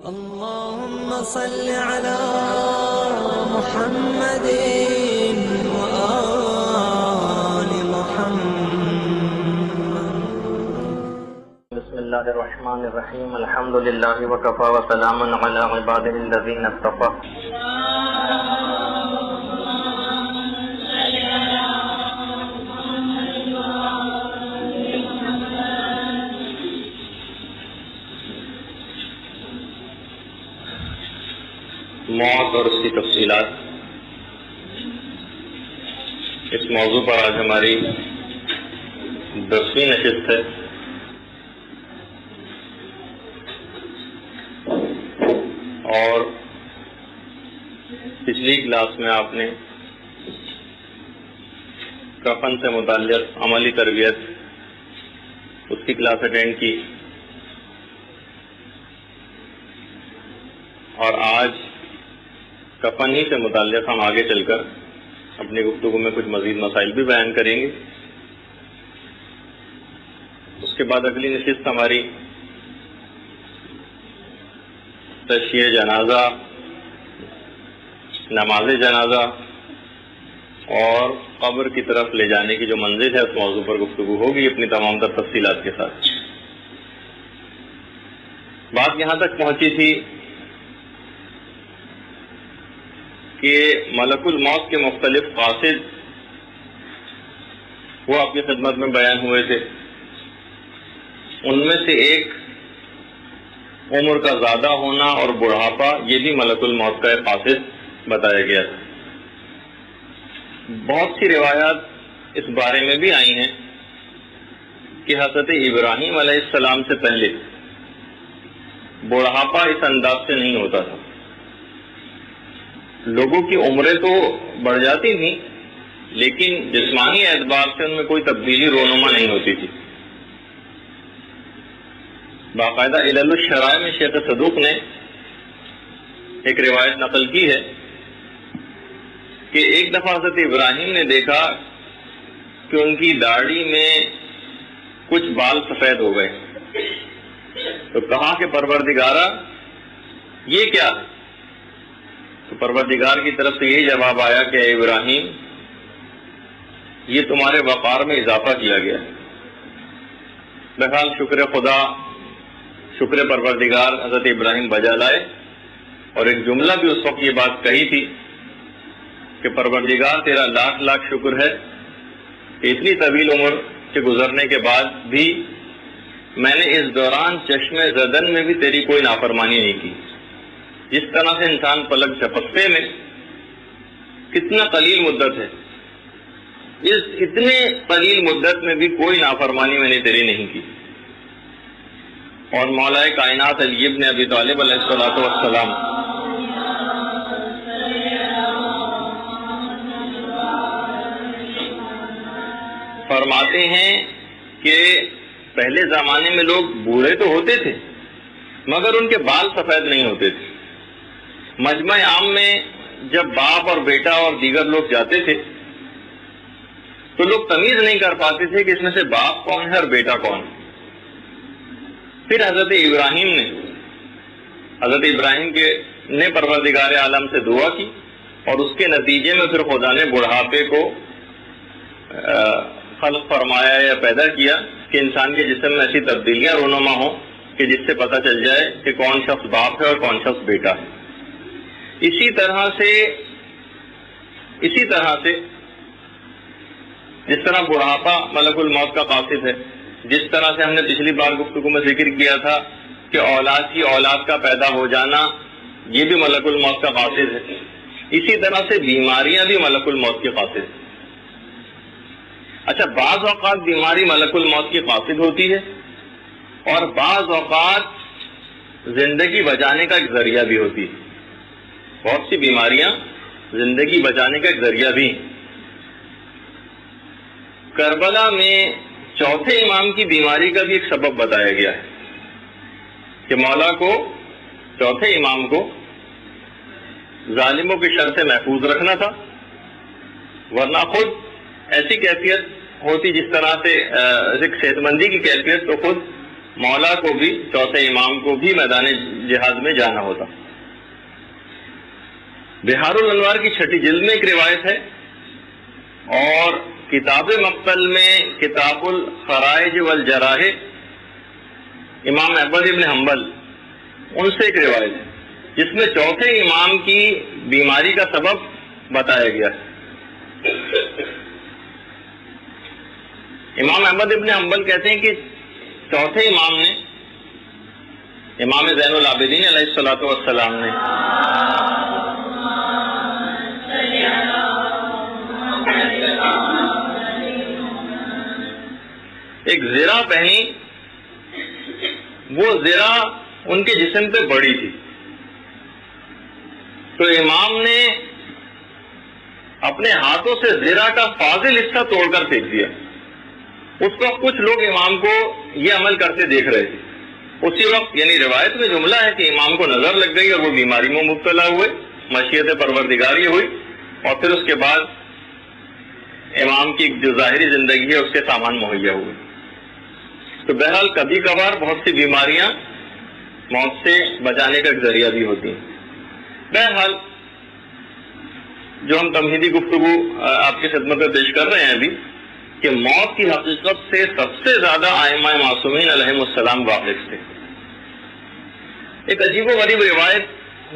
اللهم صل على محمد وآل محمد. بسم الله الرحمن الرحيم. الحمد لله وكفى وسلام على عباده الذين اصطفى. موت اور اس کی تفصیلات، اس موضوع پر آج ہماری 10ویں نشست ہے. اور پچھلی کلاس میں آپ نے کفن سے متعلق عملی تربیت اس کی کلاس اٹینڈ کی، اور آج کفن ہی سے متعلق ہم آگے چل کر اپنی گفتگو میں کچھ مزید مسائل بھی بیان کریں گے. اس کے بعد اگلی نشست ہماری تشییع جنازہ، نماز جنازہ اور قبر کی طرف لے جانے کی جو منزل ہے اس موضوع پر گفتگو ہوگی اپنی تمام تر تفصیلات کے ساتھ. بات یہاں تک پہنچی تھی کہ ملک الموت کے مختلف قاصد وہ آپ کی خدمت میں بیان ہوئے تھے. ان میں سے ایک عمر کا زیادہ ہونا اور بڑھاپا، یہ بھی ملک الموت کا ایک قاصد بتایا گیا تھا. بہت سی روایات اس بارے میں بھی آئی ہیں کہ حضرت ابراہیم علیہ السلام سے پہلے بڑھاپا اس انداز سے نہیں ہوتا تھا. لوگوں کی عمریں تو بڑھ جاتی تھیں لیکن جسمانی اعتبار سے ان میں کوئی تبدیلی رونما نہیں ہوتی تھی. باقاعدہ علل الشرائع میں شیخ صدوق نے ایک روایت نقل کی ہے کہ ایک دفعہ حضرت ابراہیم نے دیکھا کہ ان کی داڑھی میں کچھ بال سفید ہو گئے، تو کہا کہ پروردگارا یہ کیا؟ تو پروردگار کی طرف سے یہی جواب آیا کہ اے ابراہیم، یہ تمہارے وقار میں اضافہ کیا گیا. بہرحال شکر خدا، شکر پروردگار حضرت ابراہیم بجا لائے، اور ایک جملہ بھی اس وقت یہ بات کہی تھی کہ پروردگار تیرا لاکھ لاکھ شکر ہے کہ اتنی طویل عمر کے گزرنے کے بعد بھی میں نے اس دوران چشم زدن میں بھی تیری کوئی نافرمانی نہیں کی. جس طرح سے انسان پلک جھپکتے میں کتنا قلیل مدت ہے، اس اتنے قلیل مدت میں بھی کوئی نافرمانی میں نے تیری نہیں کی. اور مولا کائنات علی ابن ابی طالب علیہ السلام فرماتے ہیں کہ پہلے زمانے میں لوگ بوڑھے تو ہوتے تھے مگر ان کے بال سفید نہیں ہوتے تھے. مجمع عام میں جب باپ اور بیٹا اور دیگر لوگ جاتے تھے تو لوگ تمیز نہیں کر پاتے تھے کہ اس میں سے باپ کون ہے اور بیٹا کون ہے. پھر حضرت ابراہیم نے پروردگار عالم سے دعا کی اور اس کے نتیجے میں پھر خدا نے بڑھاپے کو خلق فرمایا یا پیدا کیا کہ انسان کے جسم میں ایسی تبدیلیاں رونما ہوں کہ جس سے پتہ چل جائے کہ کون شخص باپ ہے اور کون شخص بیٹا ہے. اسی طرح سے جس طرح بڑھاپا ملک الموت کا قاصد ہے، جس طرح سے ہم نے پچھلی بار گفتگو میں ذکر کیا تھا کہ اولاد کی اولاد کا پیدا ہو جانا یہ بھی ملک الموت کا قاصد ہے، اسی طرح سے بیماریاں بھی ملک الموت کے قاصد ہیں. اچھا، بعض اوقات بیماری ملک الموت کی قاصد ہوتی ہے اور بعض اوقات زندگی بچانے کا ایک ذریعہ بھی ہوتی ہے. بہت سی بیماریاں زندگی بچانے کا ایک ذریعہ بھی. کربلا میں چوتھے امام کی بیماری کا بھی ایک سبب بتایا گیا ہے کہ مولا کو، چوتھے امام کو ظالموں کی شر سے محفوظ رکھنا تھا، ورنہ خود ایسی کیفیت ہوتی جس طرح سے صحت مندی کی کیفیت تو خود مولا کو بھی، چوتھے امام کو بھی میدان جہاد میں جانا ہوتا۔ بہار الانوار کی 6 جلد میں ایک روایت ہے، اور کتاب مقتل میں کتاب الخرائج والجراح امام احمد ابن حنبل ان سے ایک روایت ہے جس میں چوتھے امام کی بیماری کا سبب بتایا گیا ہے۔ امام احمد ابن حنبل کہتے ہیں کہ چوتھے امام نے، امام زین العابدین علیہ الصلوۃ والسلام نے ایک زرہ پہنی، وہ زرہ ان کے جسم پہ بڑی تھی، تو امام نے اپنے ہاتھوں سے زرہ کا فاضل حصہ توڑ کر پھینک دیا۔ اس وقت کچھ لوگ امام کو یہ عمل کرتے دیکھ رہے تھے۔ اسی وقت، یعنی روایت میں جملہ ہے کہ امام کو نظر لگ گئی اور وہ بیماری میں مبتلا ہوئے، مشیت پروردگار یہ ہوئی، اور پھر اس کے بعد امام کی جو ظاہری زندگی ہے اس کے سامان مہیا ہوئے۔ تو بہرحال کبھی کبھار بہت سی بیماریاں موت سے بچانے کا ایک ذریعہ بھی ہوتی ہیں۔ بہرحال جو ہم تمہیدی گفتگو آپ کی خدمت میں پیش کر رہے ہیں ابھی، کہ موت کی حقیقت سے سب سے زیادہ ائمہ معصومین علیہم السلام واقف تھے۔ ایک عجیب و غریب روایت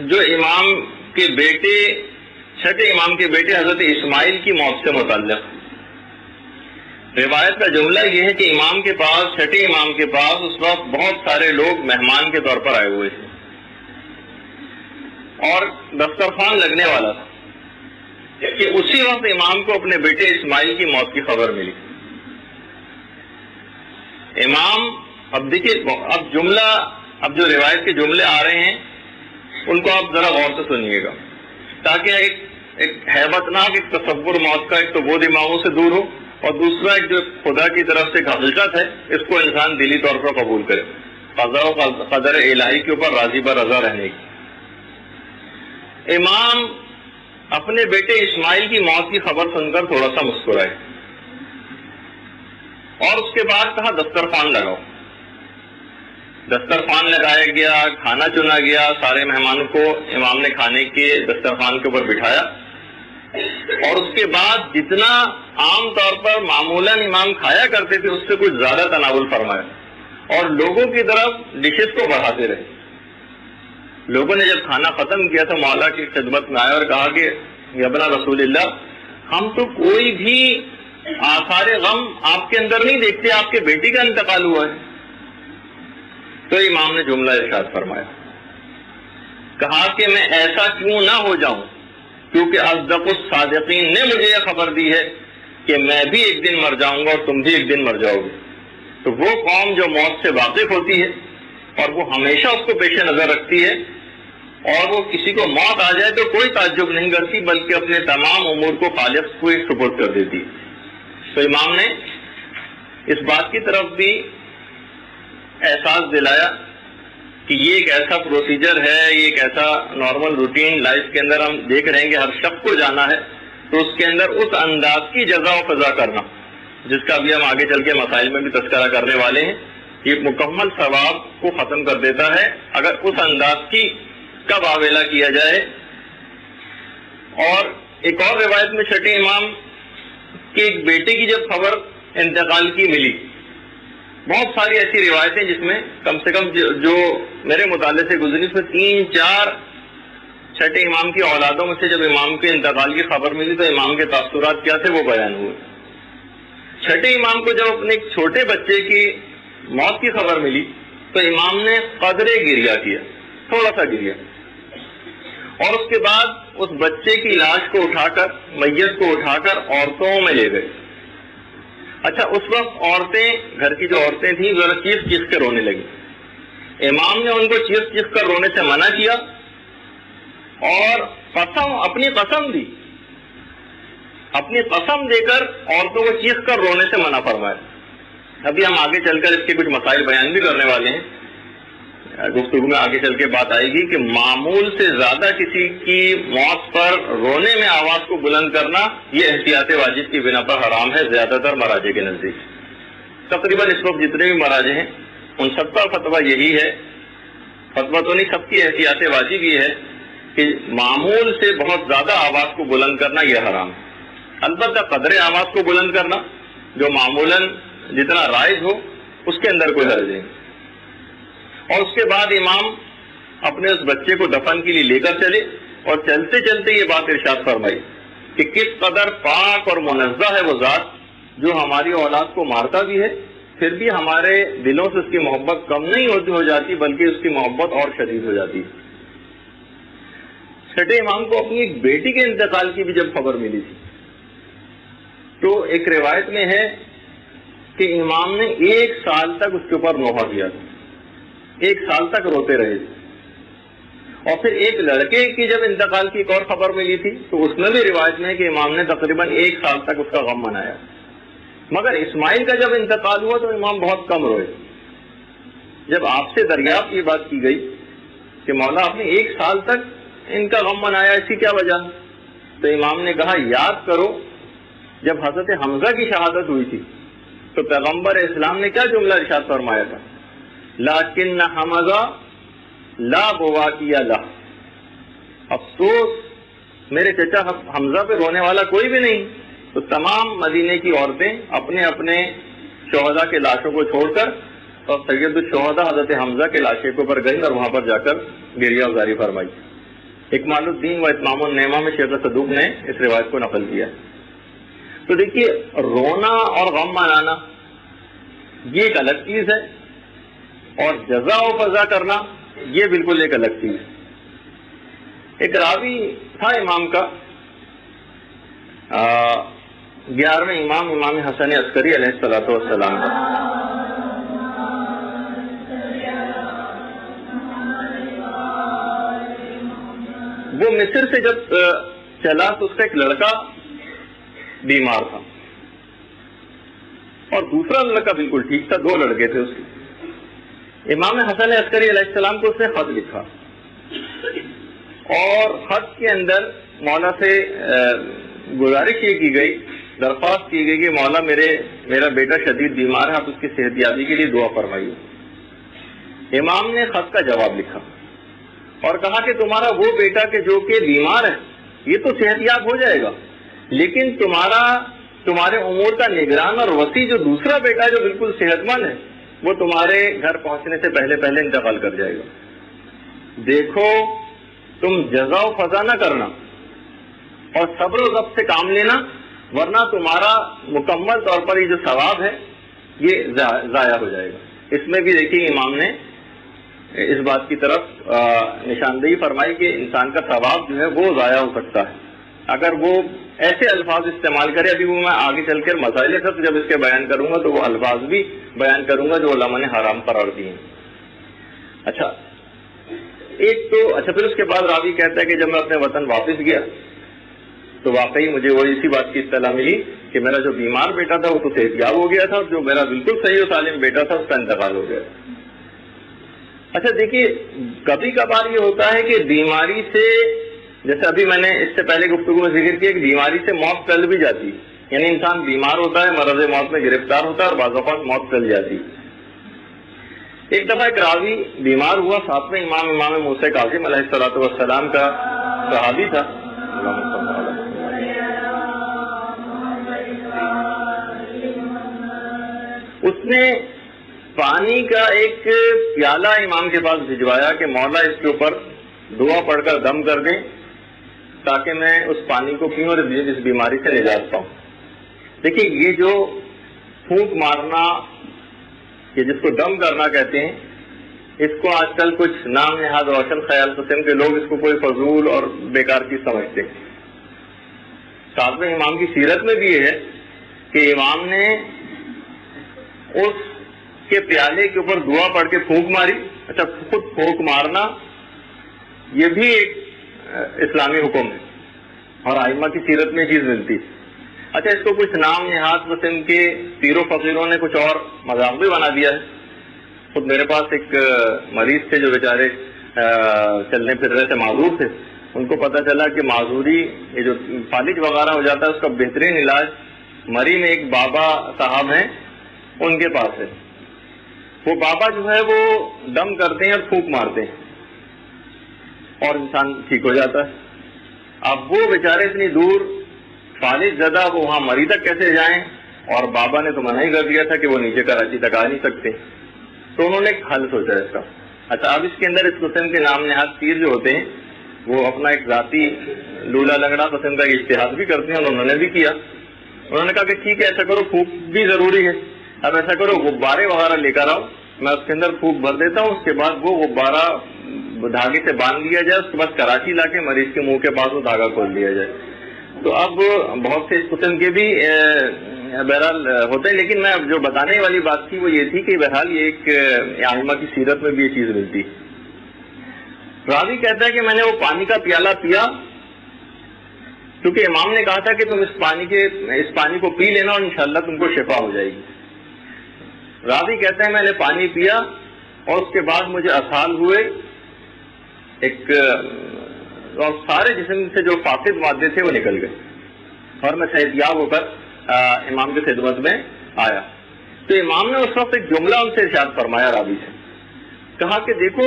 جو امام کے بیٹے، چھٹے امام کے بیٹے حضرت اسماعیل کی موت سے متعلق، روایت کا جملہ یہ ہے کہ امام کے پاس، چھٹے امام کے پاس اس وقت بہت سارے لوگ مہمان کے طور پر آئے ہوئے تھے اور دسترخوان لگنے والا تھا کہ اسی وقت امام کو اپنے بیٹے اسماعیل کی موت کی خبر ملی۔ امام، اب دیکھیے، اب جملہ، اب جو روایت کے جملے آ رہے ہیں ان کو آپ ذرا غور سے سنیے گا، تاکہ ایک ہیبتناک ایک تصور موت کا ایک تو وہ دماغوں سے دور ہو، اور دوسرا ایک جو خدا کی طرف سے حقیقت ہے اس کو انسان دلی طور پر قبول کرے، قضاء و قدر الہی کے اوپر راضی برضا رہنے کی۔ امام اپنے بیٹے اسماعیل کی موت کی خبر سن کر تھوڑا سا مسکرائے، اور اس کے بعد کہا دسترخوان لگاؤ۔ دسترخوان لگایا گیا، کھانا چنا گیا، سارے مہمانوں کو امام نے کھانے کے دسترخوان کے اوپر بٹھایا، اور اس کے بعد جتنا عام طور پر معمولاً امام کھایا کرتے تھے اس سے کچھ زیادہ تناول فرمایا، اور لوگوں کی طرف ڈشز کو بڑھاتے رہے۔ لوگوں نے جب کھانا ختم کیا تو مولا کی خدمت میں آیا اور کہا کہ ابن رسول اللہ، ہم تو کوئی بھی آثار غم آپ کے اندر نہیں دیکھتے، آپ کے بیٹی کا انتقال ہوا ہے۔ تو امام نے جملہ ارشاد فرمایا، کہا کہ میں ایسا کیوں نہ ہو جاؤں، کیونکہ اصدق الصادقین نے مجھے یہ خبر دی ہے کہ میں بھی ایک دن مر جاؤں گا اور تم بھی ایک دن مر جاؤ گے۔ تو وہ قوم جو موت سے واقف ہوتی ہے اور وہ ہمیشہ اس کو پیش نظر رکھتی ہے، اور وہ کسی کو موت آ جائے تو کوئی تعجب نہیں کرتی، بلکہ اپنے تمام امور کو خالق کو سپرد کر دیتی۔ تو امام نے اس بات کی طرف بھی احساس دلایا کہ یہ ایک ایسا پروسیجر ہے، یہ ایک ایسا نارمل روٹین لائف کے اندر ہم دیکھ رہے ہیں کہ ہر شخص کو جانا ہے، تو اس کے اندر اس انداز کی جزا و قضا کرنا، جس کا بھی ہم آگے چل کے مسائل میں بھی تذکرہ کرنے والے ہیں، یہ مکمل ثواب کو ختم کر دیتا ہے اگر اس انداز کی کا واویلا کیا جائے۔ اور ایک اور روایت میں چھٹے امام کے ایک بیٹے کی جب خبر انتقال کی ملی، بہت ساری ایسی روایتیں جس میں کم سے کم جو میرے مطالعے سے گزری اس میں 3-4 چھٹے امام کی اولادوں میں سے جب امام کے انتقال کی خبر ملی تو امام کے تاثرات کیا تھے وہ بیان ہوئے۔ چھٹے امام کو جب اپنے ایک چھوٹے بچے کی موت کی خبر ملی تو امام نے قدرے گریہ کیا، تھوڑا سا گریا، اور اس کے بعد اس بچے کی لاش کو اٹھا کر، میت کو اٹھا کر عورتوں میں لے گئے۔ اچھا، اس وقت عورتیں، گھر کی جو عورتیں تھیں، ذرا چیخ چیخ کے رونے لگی۔ امام نے ان کو چیخ چیخ کر رونے سے منع کیا اور اپنی قسم دی، اپنی قسم دے کر عورتوں کو چیخ کر رونے سے منع فرمایا۔ ابھی ہم آگے چل کر اس کے کچھ مسائل بیان بھی کرنے والے ہیں، گفتگو میں آگے چل کے بات آئے گی کہ معمول سے زیادہ کسی کی موت پر رونے میں آواز کو بلند کرنا یہ احتیاط واجب کی بنا پر حرام ہے زیادہ تر مراجع کے نزدیک۔ تقریباً اس وقت جتنے بھی مراجع ہیں ان سب کا فتویٰ یہی ہے، فتویٰ تو نہیں، سب کی احتیاط واجب یہ ہے کہ معمول سے بہت زیادہ آواز کو بلند کرنا یہ حرام ہے۔ البتہ قدر آواز کو بلند کرنا جو معمولاً جتنا رائج ہو اس کے اندر کوئی حرج نہیں۔ اور اس کے بعد امام اپنے اس بچے کو دفن کے لیے لے کر چلے اور چلتے چلتے یہ بات ارشاد فرمائی کہ کس قدر پاک اور منزہ ہے وہ ذات جو ہماری اولاد کو مارتا بھی ہے پھر بھی ہمارے دلوں سے اس کی محبت کم نہیں ہو جاتی بلکہ اس کی محبت اور شدید ہو جاتی ہے۔ چھٹے امام کو اپنی ایک بیٹی کے انتقال کی بھی جب خبر ملی تھی تو ایک روایت میں ہے کہ امام نے 1 سال تک اس کے اوپر نوحہ کیا تھا، 1 سال تک روتے رہے تھے۔ اور پھر ایک لڑکے کی جب انتقال کی ایک اور خبر ملی تھی تو اس میں بھی روایت میں ہے کہ امام نے تقریباً 1 سال تک اس کا غم منایا، مگر اسماعیل کا جب انتقال ہوا تو امام بہت کم روئے۔ جب آپ سے دریافت یہ بات کی گئی کہ مولا آپ نے 1 سال تک ان کا غم منایا، اسی کیا وجہ؟ تو امام نے کہا یاد کرو جب حضرت حمزہ کی شہادت ہوئی تھی تو پیغمبر اسلام نے کیا جملہ ارشاد فرمایا تھا؟ لیکن حمزہ لا بواکی لا، افسوس میرے چچا حمزہ پہ رونے والا کوئی بھی نہیں۔ تو تمام مدینے کی عورتیں اپنے اپنے شہداء کے لاشوں کو چھوڑ کر اور سید الشہداء حضرت حمزہ کے لاشے کے اوپر گئیں اور وہاں پر جا کر گریہ گزاری فرمائی۔ اکمال الدین و اتمام النعمہ میں شیخ صدوق نے اس روایت کو نقل کیا۔ تو دیکھیے رونا اور غم منانا یہ ایک الگ چیز ہے اور جزا و فضا کرنا یہ بالکل ایک الگ چیز ہے۔ ایک راوی تھا امام کا 11ویں امام حسن عسکری علیہ السلام کا، وہ مصر سے جب چلا تو اس کا ایک لڑکا بیمار تھا اور دوسرا لڑکا بالکل ٹھیک تھا، 2 لڑکے تھے اس کے۔ امام حسن عسکری علیہ السلام کو اس نے خط لکھا اور خط کے اندر مولا سے گزارش یہ کی گئی، درخواست کی گئی کہ مولا میرا بیٹا شدید بیمار ہے، آپ اس کی صحت یابی کے لیے دعا فرمائیے۔ امام نے خط کا جواب لکھا اور کہا کہ تمہارا وہ بیٹا کہ جو کہ بیمار ہے یہ تو صحت یاب ہو جائے گا، لیکن تمہارے امور کا نگران اور وسیع جو دوسرا بیٹا جو بالکل صحت مند ہے وہ تمہارے گھر پہنچنے سے پہلے انتقال کر جائے گا۔ دیکھو تم جزا و فضا نہ کرنا اور صبر و ضبط سے کام لینا، ورنہ تمہارا مکمل طور پر یہ جو ثواب ہے یہ ضائع ہو جائے گا۔ اس میں بھی دیکھیے امام نے اس بات کی طرف نشاندہی فرمائی کہ انسان کا ثواب جو ہے وہ ضائع ہو سکتا ہے اگر وہ ایسے الفاظ استعمال کرے۔ ابھی وہ میں آگے چل کر مسائل سب جب اس کے بیان کروں گا تو وہ الفاظ بھی بیان کروں گا جو علماء نے حرام قرار دیے ہیں۔ اچھا پھر اس کے بعد راوی کہتا ہے کہ جب میں اپنے وطن واپس گیا تو واقعی مجھے وہ اسی بات کی اطلاع ملی کہ میرا جو بیمار بیٹا تھا وہ تو صحت یاب ہو گیا تھا اور جو میرا بالکل صحیح و سالم بیٹا تھا اس کا انتقال ہو گیا۔ اچھا دیکھیے کبھی کبھار یہ ہوتا ہے کہ بیماری سے، جیسے ابھی میں نے اس سے پہلے گفتگو میں ذکر کیا کہ بیماری سے موت ٹل بھی جاتی ہے، یعنی انسان بیمار ہوتا ہے، مرض موت میں گرفتار ہوتا ہے اور بعض اوقات موت ٹل جاتی ہے۔ ایک دفعہ ایک راوی بیمار ہوا، 7ویں امام موسیٰ کاظم علیہ السلام کا صحابی تھا، اس نے پانی کا ایک پیالہ امام کے پاس بھجوایا کہ مولا اس کے اوپر دعا پڑھ کر دم کر دیں تاکہ میں اس پانی کو پیوں اور اس بیماری سے نجات پاؤں۔ دیکھیے یہ جو پھونک مارنا کہ جس کو دم کرنا کہتے ہیں، اس کو آج کل کچھ نام نہاد روشن خیال قسم کے لوگ اس کو کوئی فضول اور بیکار چیز سمجھتے ہیں۔ 7ویں امام کی سیرت میں بھی یہ ہے کہ امام نے اس کے پیالے کے اوپر دعا پڑھ کے پھونک ماری۔ اچھا خود پھونک مارنا یہ بھی ایک اسلامی حکم ہے اور ائمہ کی سیرت میں چیز ملتی ہے۔ اچھا اس کو کچھ نام نہاد قسم کے پیر و فقیروں نے کچھ اور مذاق بھی بنا دیا ہے۔ خود میرے پاس ایک مریض تھے جو بیچارے چلنے پھر رہے تھے، معذور تھے، ان کو پتہ چلا کہ معذوری یہ جو فالج وغیرہ ہو جاتا ہے اس کا بہترین علاج مری میں ایک بابا صاحب ہیں ان کے پاس ہے۔ وہ بابا جو ہے وہ دم کرتے ہیں اور پھونک مارتے ہیں اور انسان ٹھیک ہو جاتا ہے. اب وہ بیچارے اتنی دور فالج زدہ وہ وہاں مری تک کیسے جائیں؟ اور بابا نے تو منع ہی کر دیا تھا کہ وہ نیچے کراچی تک آ نہیں سکتے. تو انہوں نے ایک حل سوچا اس کا. اچھا اب اس کے اندر اس قسم کے نام نہاد پیر جو ہوتے ہیں وہ اپنا ایک ذاتی لولا لنگڑا قسم کا اشتہاد بھی کرتے ہیں اور انہوں نے بھی کیا. انہوں نے کہا کہ ٹھیک ہے ایسا کرو، پھونک بھی ضروری ہے، اب ایسا کرو غبارے وغیرہ لے کر آؤ، میں اس کے اندر پھونک بھر دیتا ہوں، اس کے بعد وہ غبارہ دھاگے سے باندھ دیا جائے، اس کے بعد کراچی لا کے مریض کے منہ کے پاس وہ دھاگا کھول دیا جائے. تو اب بہت سے اس قسم کے بھی بہرحال ہوتے ہیں، لیکن میں جو بتانے والی بات تھی وہ یہ تھی کہ بہرحال یہ ایک ائمہ کی سیرت میں بھی یہ چیز ملتی. راوی کہتا ہے کہ میں نے وہ پانی کا پیالہ پیا کیونکہ امام نے کہا تھا کہ تم اس پانی کو پی لینا اور انشاءاللہ تم کو شفا ہو جائے گی. راوی کہتا ہے میں نے پانی پیا اور اس کے بعد مجھے اسہال ہوئے اور سارے جسم سے جو فاسد مادے تھے وہ نکل گئے اور میں صحت یاب ہو کر امام کی خدمت میں آیا. تو امام نے اس وقت ایک جملہ ان سے ارشاد فرمایا راوی سے، کہا کہ دیکھو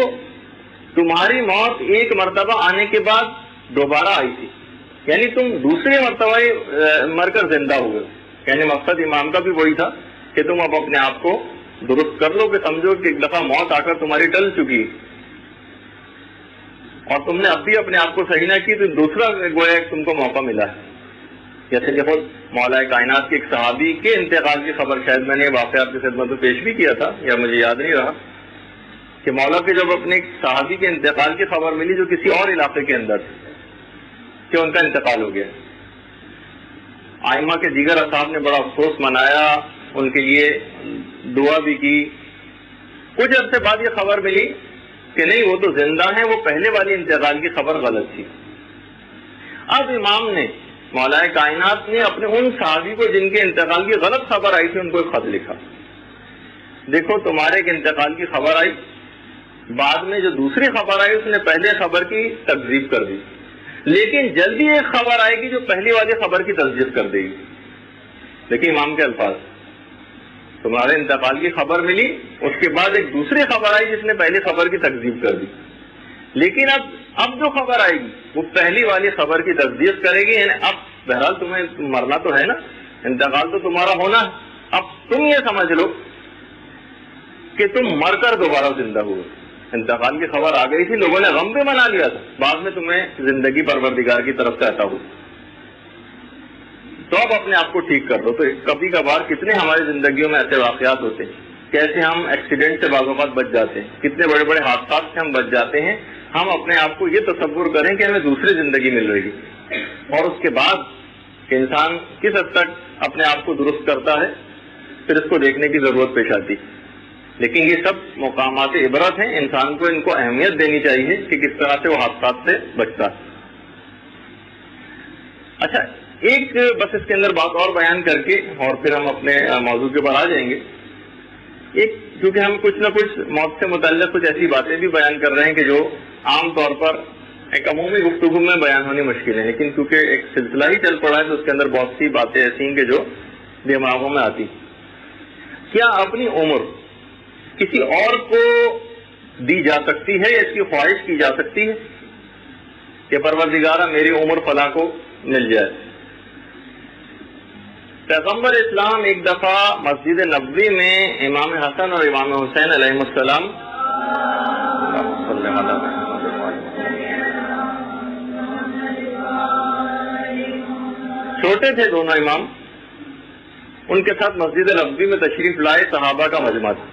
تمہاری موت ایک مرتبہ آنے کے بعد دوبارہ آئی تھی، یعنی تم دوسرے مرتبہ مر کر زندہ ہوئے. یعنی مقصد امام کا بھی وہی تھا کہ تم اب اپنے آپ کو درست کر لو، کہ سمجھو کہ ایک دفعہ موت آ کر تمہاری ٹل چکی اور تم نے اب بھی اپنے آپ کو صحیح نہ کی تو دوسرا گویا تم کو موقع ملا ہے. جیسے کہ خود مولا کائنات کے ایک صحابی کے انتقال کی خبر شاید میں نے واقعہ آپ کی خدمت میں پیش بھی کیا تھا یا مجھے یاد نہیں رہا کہ مولا کے جب اپنے ایک صحابی کے انتقال کی خبر ملی جو کسی اور علاقے کے اندر کہ ان کا انتقال ہو گیا، ائمہ کے دیگر اصحاب نے بڑا افسوس منایا، ان کے لیے دعا بھی کی. کچھ عرصے بعد یہ خبر ملی کہ نہیں وہ تو زندہ ہیں، وہ پہلے والی انتقال کی خبر غلط تھی. اب امام نے مولا کائنات نے اپنے ان صحابی کو جن کے انتقال کی غلط خبر آئی تھی ان کو ایک خط لکھا، دیکھو تمہارے ایک انتقال کی خبر آئی، بعد میں جو دوسری خبر آئی اس نے پہلے خبر کی تکذیب کر دی، لیکن جلدی ایک خبر آئے گی جو پہلی والی خبر کی تصدیق کر دے گی. دیکھیے امام کے الفاظ، تمہارے انتقال کی خبر ملی، اس کے بعد ایک دوسری خبر آئی جس نے پہلی خبر کی تکذیب کر دی، لیکن اب جو خبر آئے گی وہ پہلی والی خبر کی تصدیق کرے گی. یعنی اب بہرحال تمہیں مرنا تو ہے نا، انتقال تو تمہارا ہونا ہے، اب تم یہ سمجھ لو کہ تم مر کر دوبارہ زندہ ہوئے. انتقال کی خبر آ گئی تھی، لوگوں نے غم بھی منا لیا تھا، بعد میں تمہیں زندگی پروردگار کی طرف سے عطا ہوئی، تو اب اپنے آپ کو ٹھیک کر دو. تو کبھی کبھار کتنے ہماری زندگیوں میں ایسے واقعات ہوتے ہیں، کیسے ہم ایکسیڈنٹ سے بعض اوقات بچ جاتے ہیں، کتنے بڑے بڑے حادثات سے ہم بچ جاتے ہیں. ہم اپنے آپ کو یہ تصور کریں کہ ہمیں دوسری زندگی مل رہی ہے، اور اس کے بعد کہ انسان کس حد تک اپنے آپ کو درست کرتا ہے پھر اس کو دیکھنے کی ضرورت پیش آتی. لیکن یہ سب مقامات عبرت ہیں، انسان کو ان کو اہمیت دینی چاہیے کہ کس طرح سے وہ حادثات سے بچتا ہے. اچھا ایک بس اس کے اندر بات اور بیان کر کے اور پھر ہم اپنے موضوع کے اوپر آ جائیں گے. ایک کیونکہ ہم کچھ نہ کچھ موت سے متعلق کچھ ایسی باتیں بھی بیان کر رہے ہیں کہ جو عام طور پر ایک عمومی گفتگو میں بیان ہونی مشکل ہے، لیکن کیونکہ ایک سلسلہ ہی چل پڑا ہے تو اس کے اندر بہت سی باتیں ایسی ہیں کہ جو دماغوں میں آتی. کیا اپنی عمر کسی اور کو دی جا سکتی ہے یا اس کی خواہش کی جا سکتی ہے کہ پروردگارہ میری عمر فلاں کو مل جائے؟ پیغمبر اسلام ایک دفعہ مسجد نبوی میں امام حسن اور امام حسین علیہ السلام چھوٹے تھے دونوں امام، ان کے ساتھ مسجد نبوی میں تشریف لائے، صحابہ کا مجمع تھا.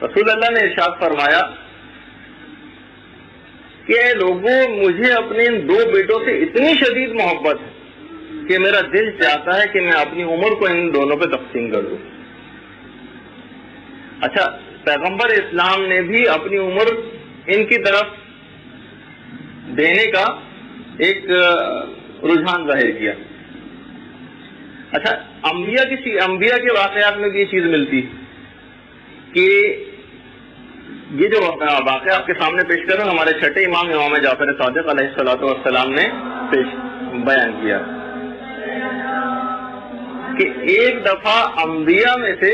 رسول اللہ نے ارشاد فرمایا کہ لوگوں مجھے اپنے ان دو بیٹوں سے اتنی شدید محبت ہے کہ میرا دل چاہتا ہے کہ میں اپنی عمر کو ان دونوں پہ تقسیم کر دوں. اچھا پیغمبر اسلام نے بھی اپنی عمر ان کی طرف دینے کا ایک رجحان ظاہر کیا. اچھا انبیاء کے واقعات میں بھی یہ چیز ملتی کہ یہ جو واقعہ آپ کے سامنے پیش کر رہا ہوں ہمارے چھٹے امام امام جعفر صادق علیہ الصلوۃ والسلام نے بیان کیا کہ ایک دفعہ انبیاء میں سے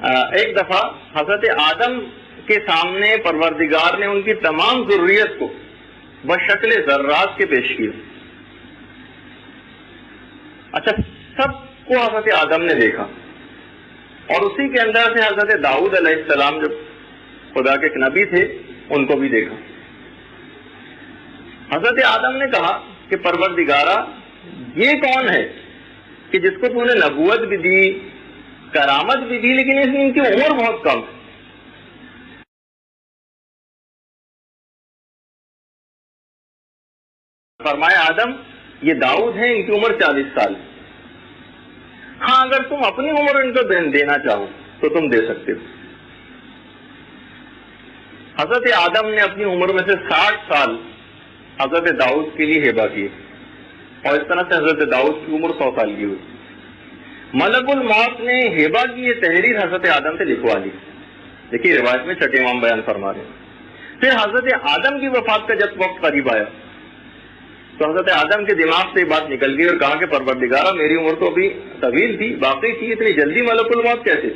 ایک دفعہ حضرت آدم کے سامنے پروردگار نے ان کی تمام ضروریت کو بشکل ذرات کے پیش کیا. اچھا، سب کو حضرت آدم نے دیکھا، اور اسی کے اندر سے حضرت داؤد علیہ السلام جو خدا کے ایک نبی تھے ان کو بھی دیکھا. حضرت آدم نے کہا کہ پروردگارا، یہ کون ہے کہ جس کو تو نے نبوت بھی دی، کرامت بھی دی، لیکن ان کی عمر بہت کم ہے. فرمایا آدم، یہ داؤد ہیں، ان کی عمر 40 سال ہے. ہاں، اگر تم اپنی عمر ان کو دینا چاہو تو تم دے سکتے ہو. حضرت آدم نے اپنی عمر میں سے 60 سال حضرت داؤد کے لیے ہبہ کیے، اور اس طرح سے حضرت داؤد کی عمر 100 سال کی ہوئی. ملک الموت نے ہبہ کی یہ تحریر حضرت آدم سے لکھوا لی. دیکھیے روایت میں چھٹے امام بیان فرما رہے ہیں. پھر حضرت آدم کی وفات کا جب وقت قریب آیا تو حضرت آدم کے دماغ سے یہ بات نکل گئی اور کہا کہ پروردگارا، میری عمر تو ابھی طویل تھی، باقی تھی، اتنی جلدی ملک الموت کیسے؟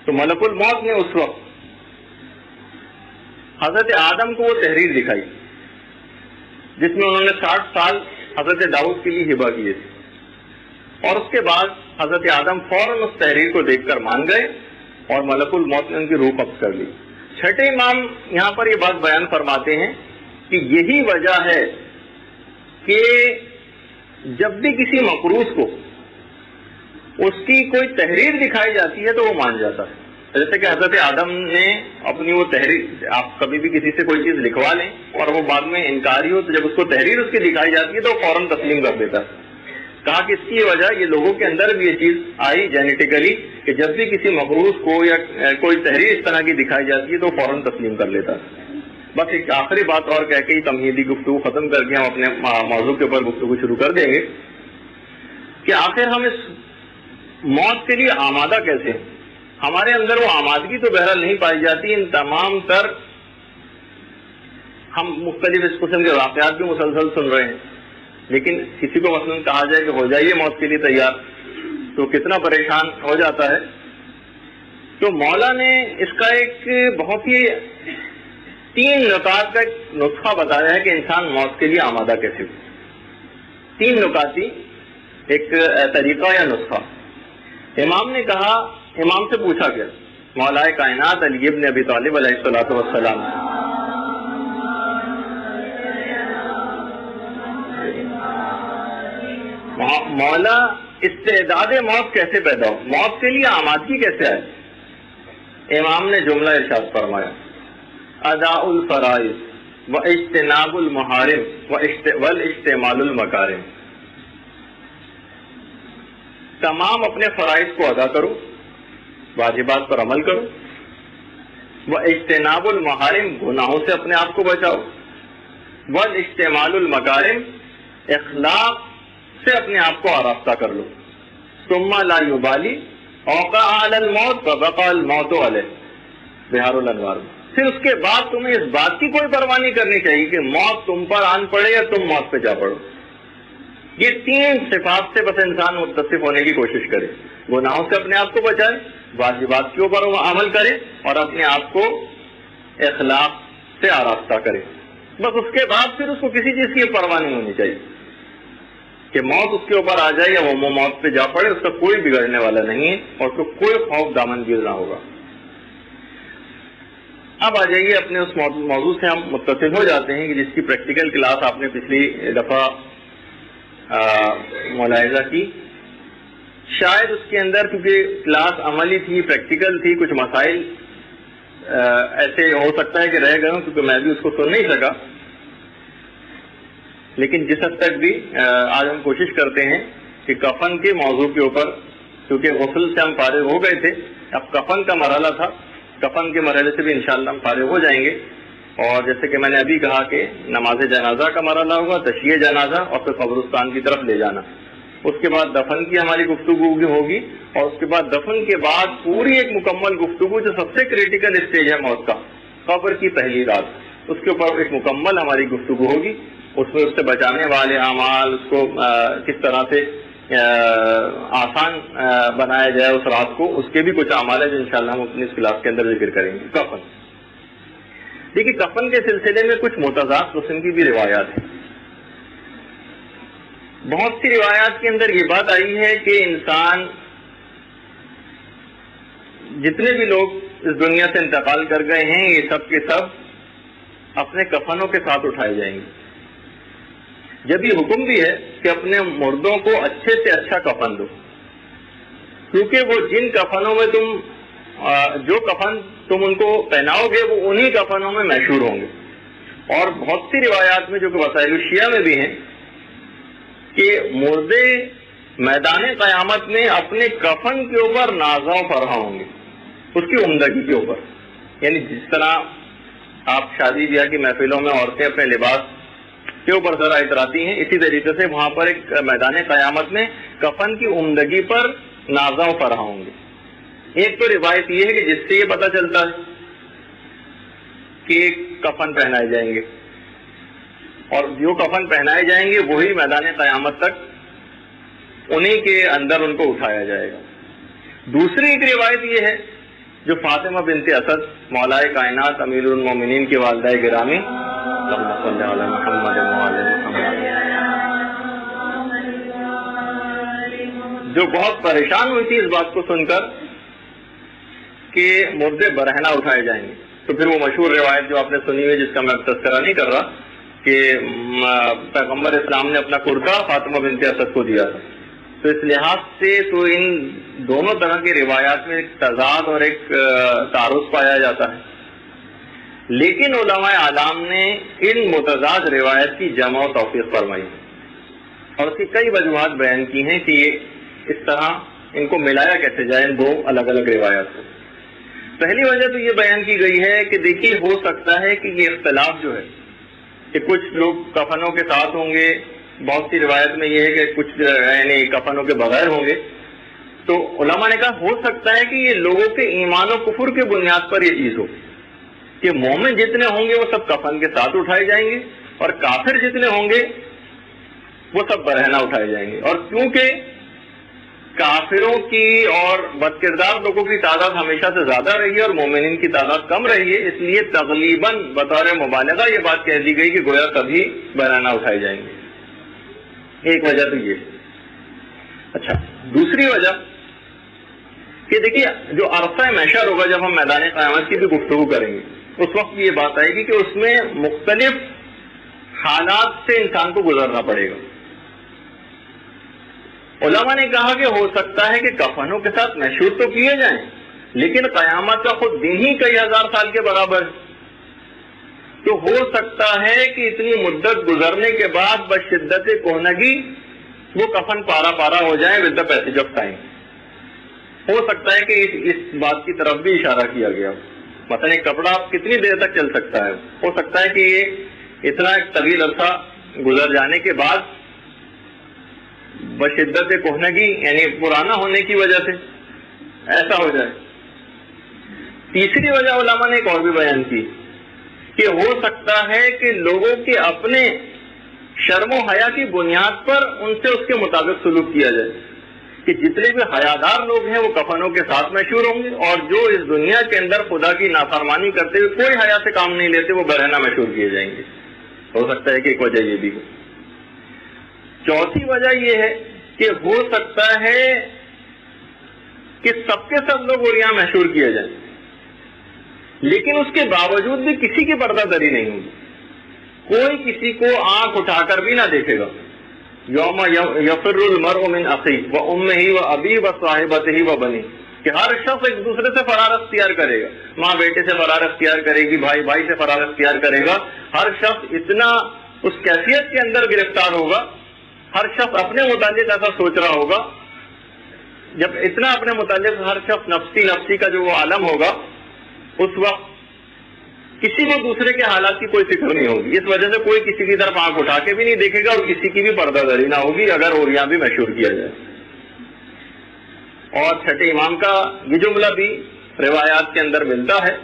تو ملک الموت نے اس وقت حضرت آدم کو وہ تحریر دکھائی جس میں انہوں نے 60 سال حضرت داؤد کے لیے ہبہ کیے تھے، اور اس کے بعد حضرت آدم فوراً اس تحریر کو دیکھ کر مان گئے اور ملک الموت نے ان کی روح قبض کر لی. چھٹے امام یہاں پر یہ بات بیان فرماتے ہیں کہ یہی وجہ ہے کہ جب بھی کسی مقروض کو اس کی کوئی تحریر دکھائی جاتی ہے تو وہ مان جاتا ہے. جیسے کہ حضرت آدم نے اپنی وہ تحریر، آپ کبھی بھی کسی سے کوئی چیز لکھوا لیں اور وہ بعد میں انکاری ہو تو جب اس کو تحریر اس کی دکھائی جاتی ہے تو وہ فوراً تسلیم کر دیتا ہے. کہا کہ اس کی وجہ یہ لوگوں کے اندر بھی یہ چیز آئی جینیٹیکلی کہ جب بھی کسی مقروض کو یا کوئی تحریر اس طرح کی دکھائی جاتی ہے تو فوراً تسلیم کر لیتا ہے. بس ایک آخری بات اور کہہ کے تمہیدی گفتگو ختم کر کے ہم اپنے موضوع کے اوپر گفتگو شروع کر دیں گے کہ آخر ہم اس موت کے لیے آمادہ کیسے ہیں. ہمارے اندر وہ آمادگی تو بہرحال نہیں پائی جاتی. ان تمام تر ہم مختلف اس قسم کے واقعات بھی مسلسل سن رہے ہیں، لیکن کسی کو مثلاً کہا جائے کہ ہو جائیے موت کے لیے تیار تو کتنا پریشان ہو جاتا ہے. تو مولا نے اس کا ایک بہت ہی 3 نکات کا ایک نسخہ بتایا ہے کہ انسان موت کے لیے آمادہ کیسے ہو. 3 نکاتی ایک طریقہ یا نسخہ. امام نے کہا، امام سے پوچھا گیا مولا کائنات علی ابن ابی طالب علیہ الصلوۃ والسلام، مولا استعداد موت کیسے پیدا ہو، موت کے لیے آمادگی کیسے آئے؟ امام نے جملہ ارشاد فرمایا، اداء الفرائض و اجتناب المحارم واستعمال المکارم. تمام اپنے فرائض کو ادا کرو، واجبات پر عمل کرو، و اجتناب المحارم، گناہوں سے اپنے آپ کو بچاؤ، والاستعمال المکارم، اخلاق سے اپنے آپ کو آراستہ کر لو. ثم لا یبالی اوقع علی الموت فبقى الموت علیہ، بہار الانوار. پھر اس کے بعد تمہیں اس بات کی کوئی پرواہ نہیں کرنی چاہیے کہ موت تم پر آن پڑے یا تم موت پہ جا پڑو. یہ 3 صفات سے بس انسان متصف ہونے کی کوشش کرے، گناہوں سے اپنے آپ کو بچائے، واجبات کے اوپر عمل کرے اور اپنے آپ کو اخلاق سے آراستہ کرے. بس اس کے بعد پھر اس کو کسی چیز کی پرواہ نہیں ہونی چاہیے کہ موت اس کے اوپر آ جائے یا وہ موت پہ جا پڑے. اس کا کوئی بگڑنے والا نہیں ہے اور اس کو کوئی خوف دامن گیر نہ ہوگا. اب آ جائیے اپنے اس موضوع سے ہم متصل ہو جاتے ہیں کہ جس کی پریکٹیکل کلاس آپ نے پچھلی دفعہ ملاحظہ کی. شاید اس کے اندر کیونکہ کلاس عملی تھی، پریکٹیکل تھی، کچھ مسائل ایسے ہو سکتا ہے کہ رہ گئے ہوں کیونکہ میں بھی اس کو سن نہیں سکا. لیکن جس حد تک بھی آج ہم کوشش کرتے ہیں کہ کفن کے موضوع کے اوپر، کیونکہ غسل سے ہم فارغ ہو گئے تھے، اب کفن کا مرحلہ تھا، کفن کے مرحلے سے بھی انشاءاللہ ہم فارغ ہو جائیں گے. اور جیسے کہ میں نے ابھی کہا کہ نماز جنازہ کا مرحلہ ہوگا، تشییع جنازہ اور پھر قبرستان کی طرف لے جانا. اس کے بعد دفن کی ہماری گفتگو ہوگی اور اس کے بعد دفن کے بعد پوری ایک مکمل گفتگو جو سب سے کریٹیکل اسٹیج ہے موت کا، قبر کی پہلی رات، اس کے اوپر ایک مکمل ہماری گفتگو ہوگی. اس میں اس سے بچانے والے اعمال، اس کو کس طرح سے آسان بنایا جائے اس رات کو، اس کے بھی کچھ اعمال ہیں جو انشاءاللہ ہم اپنی اس کلاس کے اندر ذکر کریں گے۔ کفن، دیکھیے کفن کے سلسلے میں کچھ متضاد قسم کی بھی روایات ہیں۔ بہت سی روایات کے اندر یہ بات آئی ہے کہ انسان، جتنے بھی لوگ اس دنیا سے انتقال کر گئے ہیں، یہ سب کے سب اپنے کفنوں کے ساتھ اٹھائے جائیں گے۔ جب یہ حکم بھی ہے کہ اپنے مردوں کو اچھے سے اچھا کفن دو، کیونکہ وہ جن کفنوں میں جو کفن تم ان کو پہناؤ گے وہ انہی کفنوں میں مشہور ہوں گے۔ اور بہت سی روایات میں جو کہ وسائل الشیعہ میں بھی ہیں کہ مردے میدان قیامت میں اپنے کفن کے اوپر نازاں فرحا ہوں گے، اس کی عمدگی کے اوپر۔ یعنی جس طرح آپ شادی بیاہ کی محفلوں میں عورتیں اپنے لباس کے اوپر ذرا اتراتی ہیں، اسی طریقے سے وہاں پر ایک میدان قیامت میں کفن کی عمدگی پر نازاں فرحا ہوں گے۔ ایک تو روایت یہ ہے کہ جس سے یہ پتہ چلتا ہے کہ کفن پہنائے جائیں گے، اور جو کفن پہنائے جائیں گے وہی میدان قیامت تک انہی کے اندر ان کو اٹھایا جائے گا۔ دوسری ایک روایت یہ ہے جو فاطمہ بنت اسد مولائے کائنات امیر المومنین کی والدہ گرامی اللہم صلی علی محمد وعلی محمد، جو بہت پریشان ہوئی تھی اس بات کو سن کر کہ مردے برہنہ اٹھائے جائیں گے، تو پھر وہ مشہور روایت جو آپ نے سنی ہوئی، جس کا میں تذکرہ نہیں کر رہا، کہ پیغمبر اسلام نے اپنا کرتا فاطمہ بنت اسد کو دیا تھا۔ تو اس لحاظ سے تو ان دونوں طرح کی روایات میں ایک تضاد اور ایک تعارض پایا جاتا ہے، لیکن علماء اعلام نے ان متضاد روایت کی جمع و توفیق فرمائی اور اس کی کئی وجوہات بیان کی ہیں کہ یہ اس طرح ان کو ملایا کیسے جائے ان دو الگ الگ روایات کو۔ پہلی وجہ تو یہ بیان کی گئی ہے کہ دیکھیے ہو سکتا ہے کہ یہ اختلاف جو ہے کہ کچھ لوگ کفنوں کے ساتھ ہوں گے، بہت سی روایت میں یہ ہے کہ کچھ یعنی کفنوں کے بغیر ہوں گے، تو علماء نے کہا ہو سکتا ہے کہ یہ لوگوں کے ایمان و کفر کے بنیاد پر یہ چیز ہو کہ مومن جتنے ہوں گے وہ سب کفن کے ساتھ اٹھائے جائیں گے اور کافر جتنے ہوں گے وہ سب برہنہ اٹھائے جائیں گے۔ اور کیونکہ کافروں کی اور بد کردار لوگوں کی تعداد ہمیشہ سے زیادہ رہی ہے اور مومنین کی تعداد کم رہی ہے، اس لیے تغلیباً بطور مبالغہ یہ بات کہہ دی گئی کہ گویا کبھی برہنہ اٹھائے جائیں گے۔ ایک وجہ تو یہ۔ اچھا، دوسری وجہ کہ دیکھیے جو عرصہ محشر ہوگا، جب ہم میدان قیامت کی بھی گفتگو کریں گے، اس وقت یہ بات آئے گی کہ اس میں مختلف حالات سے انسان کو گزرنا پڑے گا۔ علماء نے کہا کہ ہو سکتا ہے کہ کفنوں کے ساتھ مشہور تو کیے جائیں، لیکن قیامت کا خود دن ہی کئی ہزار سال کے برابر ہے، تو ہو سکتا ہے کہ اتنی مدت گزرنے کے بعد بشدت کہنگی وہ کفن پارا پارا ہو جائیں with the passage of time. ہو سکتا ہے کہ اس بات کی طرف بھی اشارہ کیا گیا، مثلا ایک کپڑا کتنی دیر تک چل سکتا ہے، ہو سکتا ہے کہ یہ اتنا ایک طویل عرصہ گزر جانے کے بعد بشدت کہنگی یعنی پرانا ہونے کی وجہ سے ایسا ہو جائے۔ تیسری وجہ علماء نے ایک اور بھی بیان کی کہ ہو سکتا ہے کہ لوگوں کے اپنے شرم و حیا کی بنیاد پر ان سے اس کے مطابق سلوک کیا جائے کہ جتنے بھی حیادار لوگ ہیں وہ کفنوں کے ساتھ مشہور ہوں گے، اور جو اس دنیا کے اندر خدا کی نافرمانی کرتے ہوئے کوئی حیا سے کام نہیں لیتے وہ برہنہ مشہور کیے جائیں گے۔ ہو سکتا ہے کہ ایک وجہ یہ بھی ہو۔ چوتھی وجہ یہ ہے کہ ہو سکتا ہے کہ سب کے سب لوگ عریاں مشہور کیے جائیں، لیکن اس کے باوجود بھی کسی کی پردہ دری نہیں ہوگی، کوئی کسی کو آنکھ اٹھا کر بھی نہ دیکھے گا۔ یوم یفر المرء من اخیہ وامہ وابیہ وصاحبتہ وبنیہ، کہ ہر شخص ایک دوسرے سے فرار اختیار کرے گا، ماں بیٹے سے فرار اختیار کرے گی، بھائی بھائی سے فرار اختیار کرے گا، ہر شخص اتنا اس کیفیت کے اندر گرفتار ہوگا، ہر شخص اپنے متعلق ایسا سوچ رہا ہوگا، جب اتنا اپنے متعلق ہر شخص نفسی نفسی کا جو وہ عالم ہوگا، اس وقت کسی کو دوسرے کے حالات کی کوئی فکر نہیں ہوگی، اس وجہ سے کوئی کسی کی طرف آنکھ اٹھا کے بھی نہیں دیکھے گا اور کسی کی بھی پردہ داری نہ ہوگی اگر عریاں بھی مشہور کیا جائے۔ اور چھٹے امام کا یہ جملہ بھی روایات کے اندر ملتا ہے،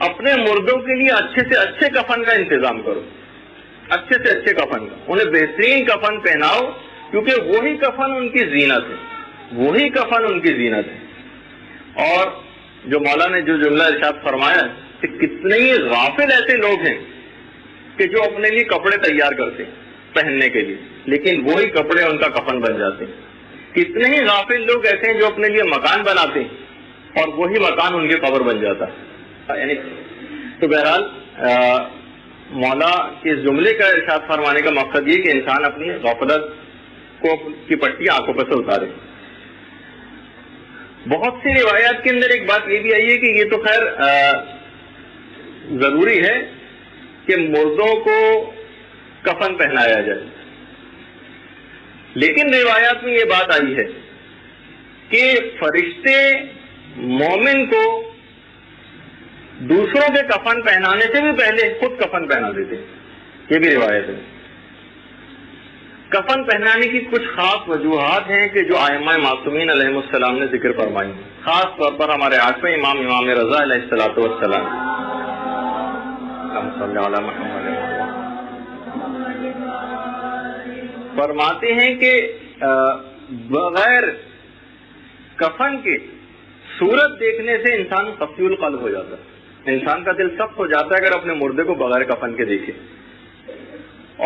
اپنے مردوں کے لیے اچھے سے اچھے کفن کا انتظام کرو، اچھے سے اچھے کفن کا، انہیں بہترین کفن پہناؤ کیونکہ وہی کفن ان کی زینت ہے، وہی کفن ان کی زینت ہے۔ اور جو مولا نے جو جملہ ارشاد فرمایا کہ کتنے ہی غافل ایسے لوگ ہیں کہ جو اپنے لیے کپڑے تیار کرتے ہیں پہننے کے لیے، لیکن وہی کپڑے ان کا کفن بن جاتے ہیں۔ کتنے ہی غافل لوگ ایسے ہیں جو اپنے لیے مکان بناتے ہیں اور وہی مکان ان کی قبر بن جاتا ہے۔ یعنی تو بہرحال مولا کے اس جملے کا ارشاد فرمانے کا مقصد یہ کہ انسان اپنی غفلت کی پٹی آنکھوں پر سے اتارے۔ بہت سی روایات کے اندر ایک بات یہ بھی آئی ہے کہ یہ تو خیر ضروری ہے کہ مردوں کو کفن پہنایا جائے، لیکن روایات میں یہ بات آئی ہے کہ فرشتے مومن کو دوسروں کے کفن پہنانے سے بھی پہلے خود کفن پہنا دیتے، یہ بھی روایت ہے۔ کفن پہنانے کی کچھ خاص وجوہات ہیں کہ جو ائمہ معصومین علیہ السلام نے ذکر فرمائی، خاص طور پر ہمارے آٹھویں امام رضا علیہ السلام فرماتے ہیں کہ بغیر کفن کے صورت دیکھنے سے انسان خفی القلب ہو جاتا ہے، انسان کا دل سخت ہو جاتا ہے اگر اپنے مردے کو بغیر کفن کے دیکھے،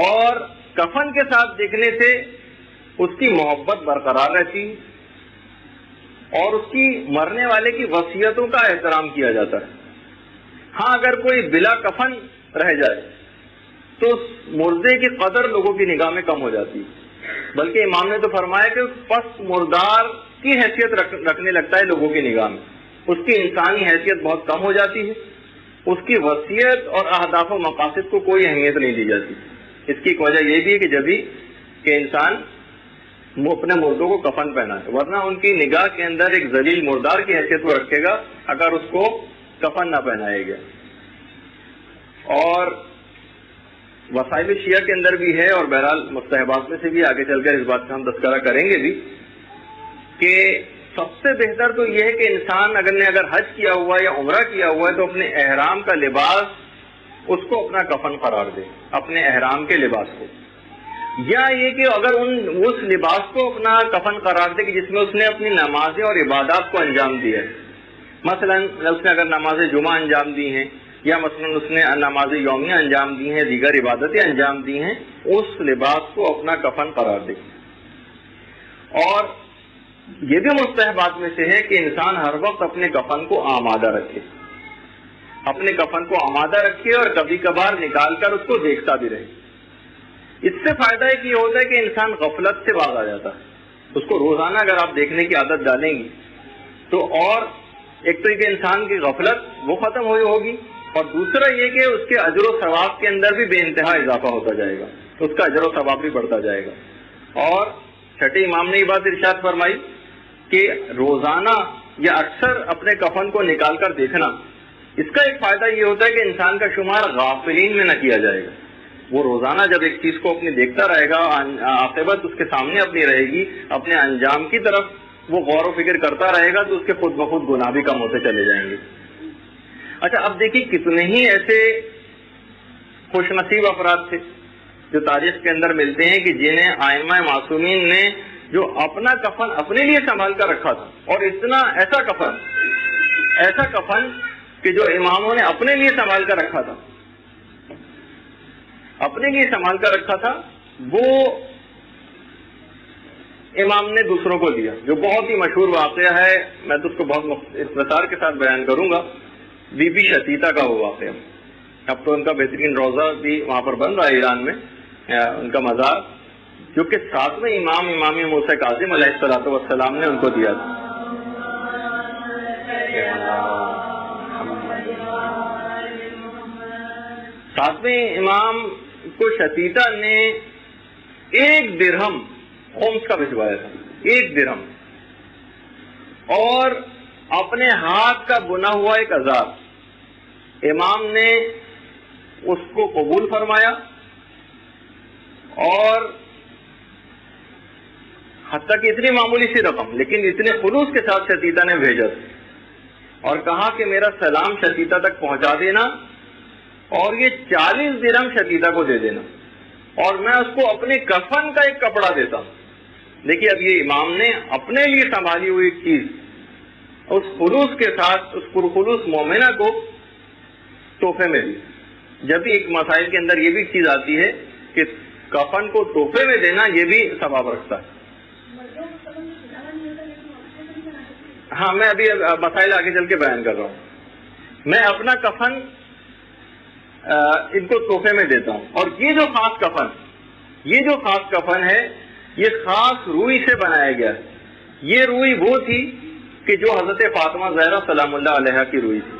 اور کفن کے ساتھ دیکھنے سے اس کی محبت برقرار رہتی اور اس کی مرنے والے کی وصیتوں کا احترام کیا جاتا ہے۔ ہاں اگر کوئی بلا کفن رہ جائے تو اس مردے کی قدر لوگوں کی نگاہ میں کم ہو جاتی ہے، بلکہ امام نے تو فرمایا کہ پس مردار کی حیثیت رکھنے لگتا ہے لوگوں کی نگاہ میں، اس کی انسانی حیثیت بہت کم ہو جاتی ہے، اس کی وصیت اور اہداف و مقاصد کو کوئی اہمیت نہیں دی جاتی۔ اس کی ایک وجہ یہ بھی ہے کہ جبھی کہ انسان اپنے مردوں کو کفن پہنائے، ورنہ ان کی نگاہ کے اندر ایک ذلیل مردار کی حیثیت وہ رکھے گا اگر اس کو کفن نہ پہنائے گا۔ اور وسائل شیعہ کے اندر بھی ہے، اور بہرحال مستحبات میں سے بھی آگے چل کر اس بات کا ہم تذکرہ کریں گے بھی، کہ سب سے بہتر تو یہ ہے کہ انسان اگر حج کیا ہوا یا عمرہ کیا ہوا ہے تو اپنے احرام کا لباس اس کو اپنا کفن قرار دے، اپنے احرام کے لباس کو، یا یہ کہ اگر اس لباس کو اپنا کفن قرار دے کہ جس میں اس نے اپنی نمازیں اور عبادات کو انجام دیا ہے، مثلا اس نے اگر نماز جمعہ انجام دی ہیں یا مثلا اس نے نماز یومیہ انجام دی ہیں، دیگر عبادتیں انجام دی ہیں، اس لباس کو اپنا کفن قرار دے۔ اور یہ بھی مستحبات میں سے ہے کہ انسان ہر وقت اپنے کفن کو آمادہ رکھے، اپنے کفن کو آمادہ رکھے اور کبھی کبھار نکال کر اس کو دیکھتا بھی رہے۔ اس سے فائدہ ایک یہ ہوتا ہے کہ انسان غفلت سے باز آ جاتا ہے۔ اس کو روزانہ اگر آپ دیکھنے کی عادت ڈالیں گی تو اور ایک تو کہ انسان کی غفلت وہ ختم ہوگی، اور دوسرا یہ کہ اس کے اجر و ثواب کے اندر بھی بے انتہا اضافہ ہوتا جائے گا، اس کا اجر و ثواب بھی بڑھتا جائے گا۔ اور چھٹے امام نے یہ بات ارشاد فرمائی کہ روزانہ یا اکثر اپنے کفن کو نکال کر دیکھنا، اس کا ایک فائدہ یہ ہوتا ہے کہ انسان کا شمار غافلین میں نہ کیا جائے گا۔ وہ روزانہ جب ایک چیز کو اپنی دیکھتا رہے گا، عاقبت اس کے سامنے اپنی رہے گی، اپنے انجام کی طرف وہ غور و فکر کرتا رہے گا، تو اس کے خود بخود گناہ بھی کم ہوتے چلے جائیں گے۔ اچھا، اب دیکھیے کتنے ہی ایسے خوش نصیب افراد تھے جو تاریخ کے اندر ملتے ہیں کہ جنہیں ائمہ معصومین نے جو اپنا کفن اپنے لیے سنبھال کر رکھا تھا، اور اتنا ایسا کفن کہ جو اماموں نے اپنے لیے سنبھال کر رکھا تھا، وہ امام نے دوسروں کو دیا، جو بہت ہی مشہور واقعہ ہے۔ میں تو اس کو بہت اختصار کے ساتھ بیان کروں گا۔ بی بی شتیتا کا وہ واقعہ، اب تو ان کا بہترین روضہ بھی وہاں پر بن رہا ہے ایران میں، ان کا مزار، جو کہ ساتویں امام موسیٰ کاظم علیہ السلام نے ان کو دیا تھا۔ ساتویں امام کو شتیتا نے 1 درہم خمس کا بھجوایا تھا، 1 درہم، اور اپنے ہاتھ کا بنا ہوا ایک ازار امام نے اس کو قبول فرمایا، اور حتیٰ کہ اتنی معمولی سی رقم لیکن اتنے خلوص کے ساتھ شتیتا نے بھیجا اور کہا کہ میرا سلام شتیتا تک پہنچا دینا، اور یہ 40 درہم شتیتا کو دے دینا، اور میں اس کو اپنے کفن کا ایک کپڑا دیتا ہوں۔ دیکھیے اب یہ امام نے اپنے لیے سنبھالی ہوئی چیز اس خلوص کے ساتھ اس پرخلوص مومنہ کو تحفے میں دی. جب بھی ایک مسائل کے اندر یہ بھی چیز آتی ہے کہ کفن کو تحفے میں دینا یہ بھی ثواب رکھتا ہے. ہاں میں ابھی مسائل آگے چل کے بیان کر رہا ہوں. میں اپنا کفن ان کو تحفے میں دیتا ہوں, اور یہ جو خاص کفن ہے یہ خاص روئی سے بنایا گیا ہے. یہ روئی وہ تھی کہ جو حضرت فاطمہ زہرا سلام اللہ علیہا کی روئی تھی.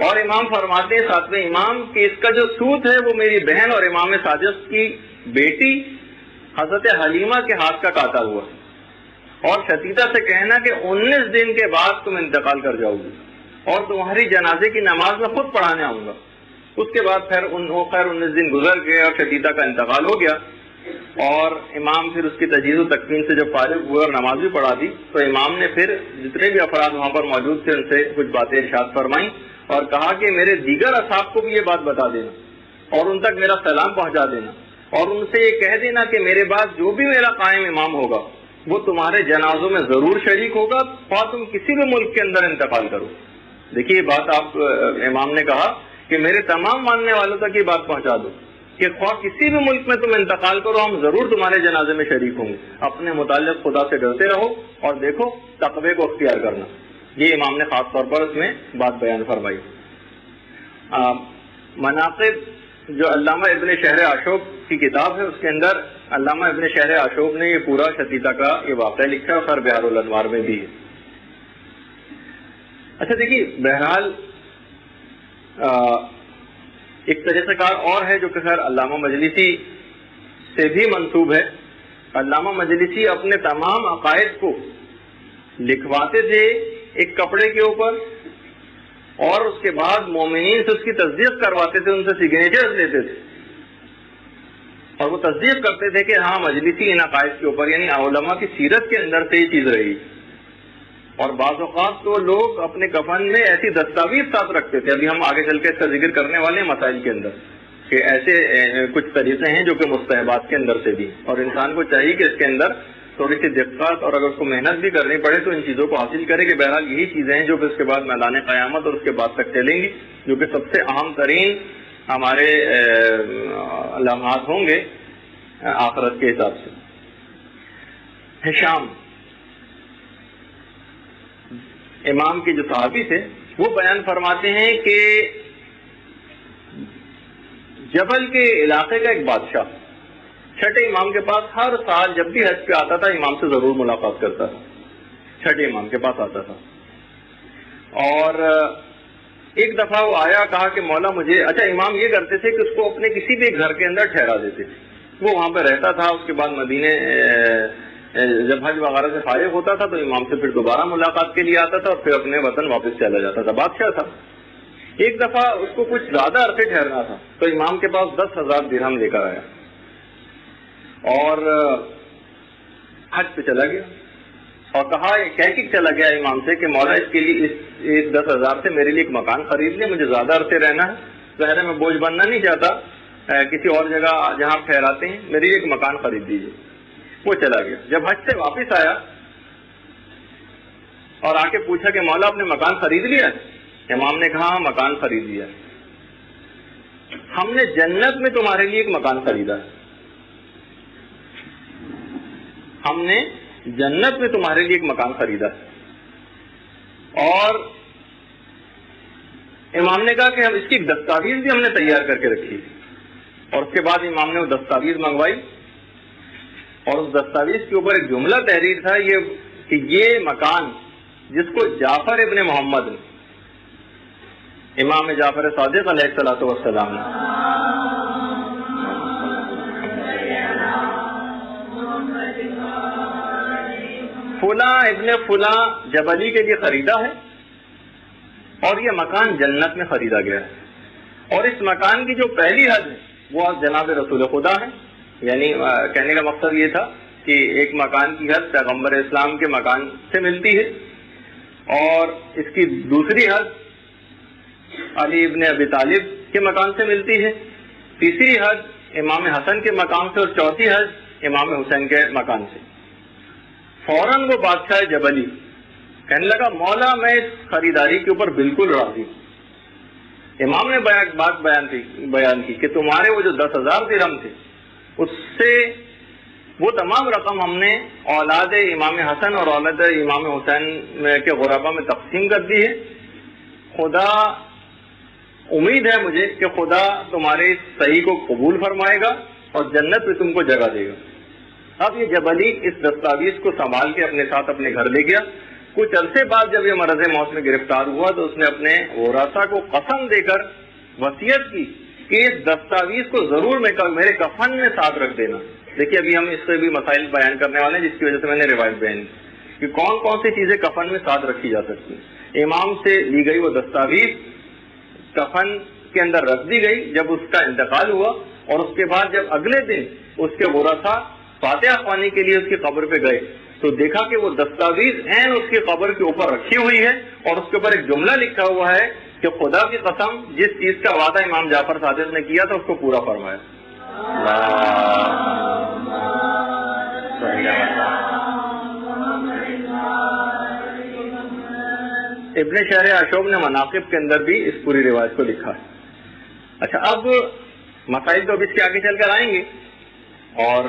اور امام فرماتے ہیں ساتویں امام کہ اس کا جو سوت ہے وہ میری بہن اور امام ساجد کی بیٹی حضرت حلیمہ کے ہاتھ کا کاٹا ہوا, اور شتیتا سے کہنا کہ 19 دن کے بعد تم انتقال کر جاؤ گی اور تمہاری جنازے کی نماز میں خود پڑھانے آؤں گا. اس کے بعد خیر 19 دن گزر گئے اور شتیتا کا انتقال ہو گیا, اور امام پھر اس کی تجہیز و تکفین سے جب فارغ ہوئے اور نماز بھی پڑھا دی تو امام نے پھر جتنے بھی افراد وہاں پر موجود تھے ان سے کچھ باتیں ارشاد فرمائیں اور کہا کہ میرے دیگر اصحاب کو بھی یہ بات بتا دینا اور ان تک میرا سلام پہنچا دینا, اور ان سے یہ کہہ دینا کہ میرے بعد جو بھی میرا قائم امام ہوگا وہ تمہارے جنازوں میں ضرور شریک ہوگا, اور تم کسی بھی ملک کے اندر انتقال کرو. دیکھیے یہ بات آپ امام نے کہا کہ میرے تمام ماننے والوں تک یہ بات پہنچا دو کہ خواہ کسی بھی ملک میں تم انتقال کرو ہم ضرور تمہارے جنازے میں شریک ہوں گے. اپنے متعلق خدا سے ڈرتے رہو اور دیکھو تقوی کو اختیار کرنا. یہ امام نے خاص طور پر اس میں بات بیان فرمائی. مناقب جو علامہ ابن شہر عاشوب کی کتاب ہے اس کے اندر علامہ ابن شہر عاشوب نے یہ پورا شتیتا کا یہ واقعہ لکھا ہے, اور بہار الانوار میں بھی ہے. اچھا دیکھیے بہرحال ایک طریقہ کار اور ہے جو کہ خیر علامہ مجلسی سے بھی منسوب ہے. علامہ مجلسی اپنے تمام عقائد کو لکھواتے تھے ایک کپڑے کے اوپر, اور اس کے بعد مومنین سے اس کی تصدیق کرواتے تھے, ان سے سگنیچرز لیتے تھے اور وہ تصدیق کرتے تھے کہ ہاں مجلسی ان عقائد کے اوپر یعنی علماء کی سیرت کے اندر سے یہ چیز رہی. اور بعض اوقات تو لوگ اپنے کفن میں ایسی دستاویز ساتھ رکھتے تھے, ابھی ہم آگے چل کے اس کا ذکر کرنے والے ہیں مسائل کے اندر کہ ایسے کچھ طریقے ہیں جو کہ مستحبات کے اندر سے بھی, اور انسان کو چاہیے کہ اس کے اندر تھوڑی سی دقت اور اگر اس کو محنت بھی کرنی پڑے تو ان چیزوں کو حاصل کرے. کہ بہرحال یہی چیزیں ہیں جو کہ اس کے بعد میدان قیامت اور اس کے بعد تک چلیں گی, جو کہ سب سے اہم ترین ہمارے لمحات ہوں گے آخرت کے حساب سے. ہشام امام کے جو صحابی تھے وہ بیان فرماتے ہیں کہ جبل کے علاقے کا ایک بادشاہ چھٹے امام کے پاس ہر سال جب بھی حج پہ آتا تھا امام سے ضرور ملاقات کرتا تھا, چھٹے امام کے پاس آتا تھا. اور ایک دفعہ وہ آیا, کہا کہ مولا مجھے, اچھا امام یہ کرتے تھے کہ اس کو اپنے کسی بھی گھر کے اندر ٹھہرا دیتے تھے, وہ وہاں پہ رہتا تھا. اس کے بعد مدینے جب حج وغیرہ سے فارغ ہوتا تھا تو امام سے پھر دوبارہ ملاقات کے لیے آتا تھا اور پھر اپنے وطن واپس چلا جاتا تھا. بادشاہ تھا. ایک دفعہ اس کو کچھ زیادہ عرصے ٹھہرنا تھا تو امام کے پاس 10,000 درہم لے کر آیا اور حج پہ چلا گیا اور کہا کہہ کے چلا گیا امام سے کہ مولا اس کے لیے اس 10,000 سے میرے لیے ایک مکان خرید لیں, مجھے زیادہ عرصے رہنا ہے, ظاہر ہے میں بوجھ بننا نہیں چاہتا کسی اور جگہ جہاں ٹھہراتے ہیں, میرے لیے ایک مکان خرید دیجیے. وہ چلا گیا. جب حج سے واپس آیا اور آ کے پوچھا کہ مولا آپ نے مکان خرید لیا؟ امام نے کہا ہاں مکان خرید لیا, ہم نے جنت میں تمہارے لیے ایک مکان خریدا ہے, ہم نے جنت میں تمہارے لیے ایک مکان خریدا ہے. اور امام نے کہا کہ ہم اس کی ایک دستاویز بھی ہم نے تیار کر کے رکھی, اور اس کے بعد امام نے وہ دستاویز منگوائی اور اس دستاویز کے اوپر ایک جملہ تحریر تھا یہ کہ یہ مکان جس کو جعفر ابن محمد نے, امام جعفر صادق علیہ الصلوۃ والسلام نے فلاں ابن فلاں جبلی کے لیے خریدا ہے اور یہ مکان جنت میں خریدا گیا ہے. اور اس مکان کی جو پہلی حد ہے وہ جناب رسول خدا ہے. یعنی کہنے کا مقصد یہ تھا کہ ایک مکان کی حد پیغمبر اسلام کے مکان سے ملتی ہے اور اس کی دوسری حد علی ابن ابی طالب کے مکان سے ملتی ہے، تیسری حج امام حسن کے مقام سے، اور چوتھی حج امام حسین کے مکان سے۔ فوراً وہ بادشاہ جبلی کہنے لگا مولا میں اس خریداری کے اوپر بالکل راضی ہوں۔ امام نے بات بیان کی کہ تمہارے وہ جو 10,000 درہم تھے اس سے وہ تمام رقم ہم نے اولاد امام حسن اور اولاد امام حسین کے غربا میں تقسیم کر دی ہے۔ خدا امید ہے مجھے کہ خدا تمہارے اس صحیح کو قبول فرمائے گا اور جنت میں تم کو جگہ دے گا۔ اب یہ جبلی اس دستاویز کو سنبھال کے اپنے ساتھ اپنے گھر لے گیا۔ کچھ عرصے بعد جب یہ مرض موت میں گرفتار ہوا تو اس نے اپنے ورثاء کو قسم دے کر وصیت کی کہ اس دستاویز کو ضرور میرے کفن میں ساتھ رکھ دینا۔ دیکھیے ابھی ہم اس سے بھی مسائل بیان کرنے والے ہیں جس کی وجہ سے میں نے روایت بیان کی کہ کون کون سی چیزیں کفن میں ساتھ رکھی جا سکتی ہیں۔ امام سے لی گئی وہ دستاویز کفن کے اندر رکھ دی گئی جب اس کا انتقال ہوا، اور اس کے بعد جب اگلے دن اس کے ورثاء فاتحہ خوانی کے لیے اس کی قبر پہ گئے تو دیکھا کہ وہ دستاویز عین اس کی قبر کے اوپر رکھی ہوئی ہے، اور اس کے اوپر ایک جملہ لکھا ہوا ہے کہ خدا کی قسم جس چیز کا وعدہ امام جعفر صادق نے کیا تھا اس کو پورا فرمایا۔ ابن شہر اشوب نے مناقب کے اندر بھی اس پوری روایت کو لکھا ہے۔ اچھا، اب مسائل تو اب اس کے آگے چل کر آئیں گے اور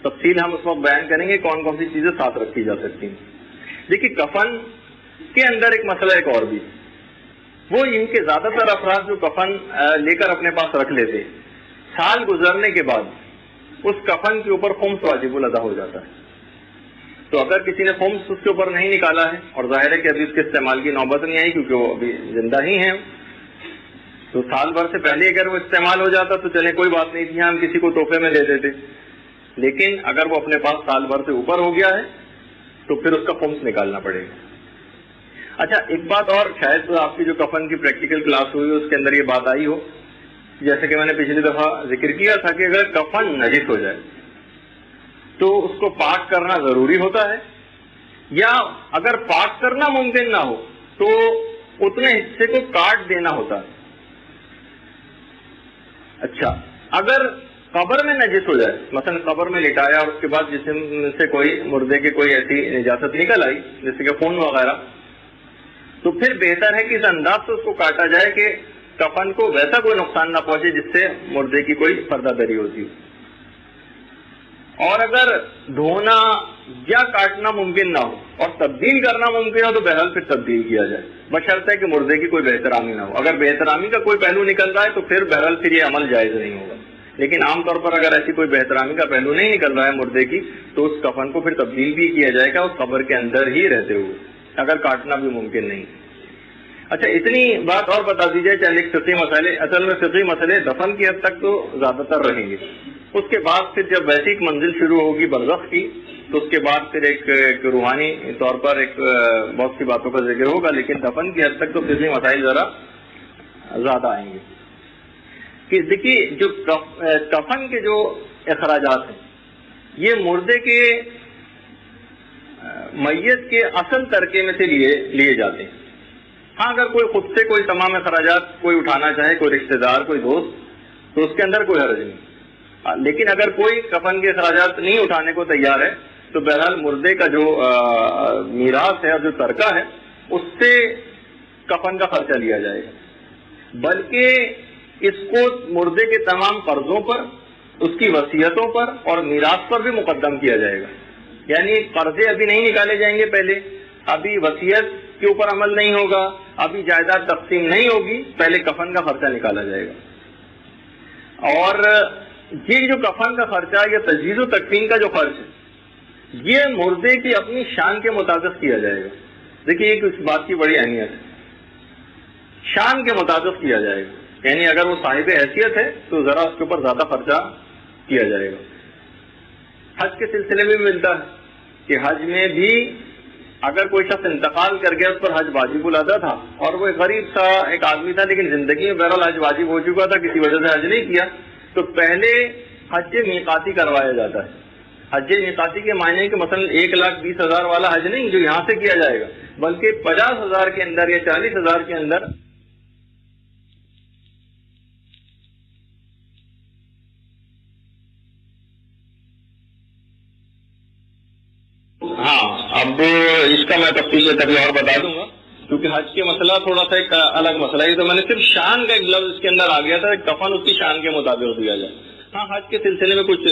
تفصیل ہم اس وقت بیان کریں گے کون کون سی چیزیں ساتھ رکھی جا سکتی ہیں۔ دیکھیے کفن کے اندر ایک مسئلہ ایک اور بھی، وہ ان کے زیادہ تر افراد جو کفن لے کر اپنے پاس رکھ لیتے، سال گزرنے کے بعد اس کفن کے اوپر خمس واجب الادا ہو جاتا ہے۔ تو اگر کسی نے خمس اس کے اوپر نہیں نکالا ہے، اور ظاہر ہے کہ ابھی اس کے استعمال کی نوبت نہیں آئی کیونکہ وہ ابھی زندہ ہی ہیں، تو سال بھر سے پہلے اگر وہ استعمال ہو جاتا تو چلے کوئی بات نہیں تھی، ہم کسی کو تحفے میں دے دیتے، لیکن اگر وہ اپنے پاس سال بھر سے اوپر ہو گیا ہے تو پھر اس کا خمس نکالنا پڑے گا۔ اچھا، ایک بات اور، شاید تو آپ کی جو کفن کی پریکٹیکل کلاس ہوئی اس کے اندر یہ بات آئی ہو، جیسے کہ میں نے پچھلی دفعہ ذکر کیا تھا کہ اگر کفن نجس ہو جائے تو اس کو پاک کرنا ضروری ہوتا ہے، یا اگر پاک کرنا ممکن نہ ہو تو اتنے حصے کو کاٹ دینا ہوتا ہے۔ اچھا، اگر قبر میں نجس ہو جائے، مثلا قبر میں لٹایا اور اس کے بعد جسم سے کوئی مردے کی کوئی ایسی نجاست نکل آئی جیسے کہ خون وغیرہ، تو پھر بہتر ہے کہ اس انداز سے اس کو کاٹا جائے کہ کفن کو ویسا کوئی نقصان نہ پہنچے جس سے مردے کی کوئی پردہ دری ہوتی ہو۔ اور اگر دھونا یا کاٹنا ممکن نہ ہو اور تبدیل کرنا ممکن ہو تو بہرحال پھر تبدیل کیا جائے، بشرطے کہ مردے کی کوئی بہترامی نہ ہو۔ اگر بہترامی کا کوئی پہلو نکل رہا ہے تو پھر بہرحال پھر یہ عمل جائز نہیں ہوگا، لیکن عام طور پر اگر ایسی کوئی بہترامی کا پہلو نہیں نکل رہا ہے مردے کی تو اس کفن کو پھر تبدیل بھی کیا جائے گا اس قبر کے اندر ہی رہتے ہوئے، اگر کاٹنا بھی ممکن نہیں۔ اچھا، اتنی بات اور بتا دی جائے چند ایک فقہی مسئلے، اصل میں فقہی مسئلے دفن کی حد تک تو زیادہ تر رہیں گے، اس کے بعد پھر جب ویسی ایک منزل شروع ہوگی برزخ کی تو اس کے بعد پھر ایک روحانی طور پر ایک بہت سی باتوں کا ذکر ہوگا، لیکن دفن کی حد تک تو فقہی مسائل ذرا زیادہ آئیں گے۔ کہ دیکھیے جو کفن کے جو اخراجات ہیں یہ مردے کے میت کے اصل ترکے میں سے لیے جاتے ہیں۔ ہاں، اگر کوئی خود سے کوئی تمام اخراجات کوئی اٹھانا چاہے، کوئی رشتہ دار، کوئی دوست، تو اس کے اندر کوئی حرج نہیں، لیکن اگر کوئی کفن کے اخراجات نہیں اٹھانے کو تیار ہے تو بہرحال مردے کا جو میراث ہے اور جو ترکہ ہے اس سے کفن کا خرچہ لیا جائے گا، بلکہ اس کو مردے کے تمام قرضوں پر، اس کی وصیتوں پر اور میراث پر بھی مقدم کیا جائے گا۔ یعنی قرضے ابھی نہیں نکالے جائیں گے، پہلے ابھی وصیت کے اوپر عمل نہیں ہوگا، ابھی جائیداد تقسیم نہیں ہوگی، پہلے کفن کا خرچہ نکالا جائے گا۔ اور یہ جو کفن کا خرچہ یا تجہیز و تکفین کا جو خرچ ہے یہ مردے کی اپنی شان کے مطابق کیا جائے گا۔ دیکھیے ایک اس بات کی بڑی اہمیت ہے، شان کے مطابق کیا جائے گا، یعنی اگر وہ صاحب حیثیت ہے تو ذرا اس کے اوپر زیادہ خرچہ کیا جائے گا۔ حج کے سلسلے میں بھی ملتا ہے کہ حج میں بھی اگر کوئی شخص انتقال کر گیا، اس پر حج واجب الادا تھا اور وہ ایک غریب سا ایک آدمی تھا لیکن زندگی میں بہرحال حج واجب ہو چکا تھا، کسی وجہ سے حج نہیں کیا، تو پہلے حج میقاتی کروایا جاتا ہے۔ حج میقاتی کے معنی کہ مثلا 1,20,000 والا حج نہیں جو یہاں سے کیا جائے گا، بلکہ 50,000 کے اندر یا 40,000 کے اندر. ہاں، اب اس کا میں تفصیل سے کبھی اور بتا دوں گا، کیونکہ حج کے مسئلہ تھوڑا سا ایک الگ مسئلہ ہے. تو میں نے صرف شان کا ایک لفظ اس کے اندر آ گیا تھا، کفن اس کی شان کے مطابق دیا جائے. ہاں، حج کے سلسلے میں کچھ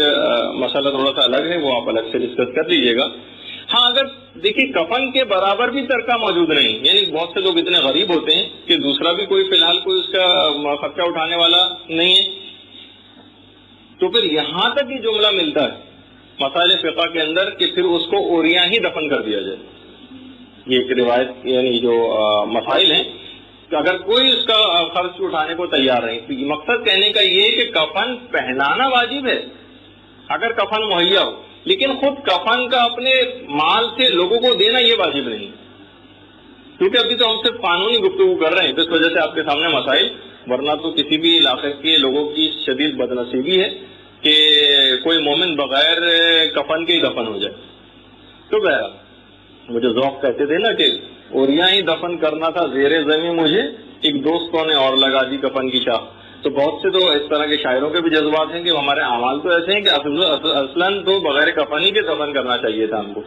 مسئلہ تھوڑا سا الگ ہے، وہ آپ الگ سے ڈسکس کر لیجیے گا. ہاں، اگر دیکھیے کفن کے برابر بھی ترکہ موجود نہیں، یعنی بہت سے لوگ اتنے غریب ہوتے ہیں کہ دوسرا بھی کوئی فی الحال کوئی اس کا خرچہ اٹھانے والا نہیں ہے، تو پھر یہاں تک یہ جملہ ملتا ہے مسائل فقہ کے اندر کہ پھر اس کو اوریاں ہی دفن کر دیا جائے. یہ ایک روایت، یعنی جو مسائل ہیں کہ اگر کوئی اس کا خرچ اٹھانے کو تیار نہیں، تو مقصد کہنے کا یہ ہے کہ کفن پہنانا واجب ہے اگر کفن مہیا ہو، لیکن خود کفن کا اپنے مال سے لوگوں کو دینا یہ واجب نہیں، کیونکہ ابھی تو ہم صرف قانونی گفتگو کر رہے ہیں، تو اس وجہ سے آپ کے سامنے مسائل. ورنہ تو کسی بھی علاقے کے لوگوں کی شدید بدنصیبی ہے کہ کوئی مومن بغیر کفن کے ہی دفن ہو جائے. تو بہرحال مجھے ذوق کہتے تھے نا کہ اوریاں ہی دفن کرنا تھا زیر زمین، مجھے ایک دوستوں نے اور لگا دی کفن کی شاخ. تو بہت سے تو اس طرح کے شاعروں کے بھی جذبات ہیں کہ ہمارے اعمال تو ایسے ہیں کہ اصلاً تو بغیر کفن ہی کے دفن کرنا چاہیے تھا ہم کو.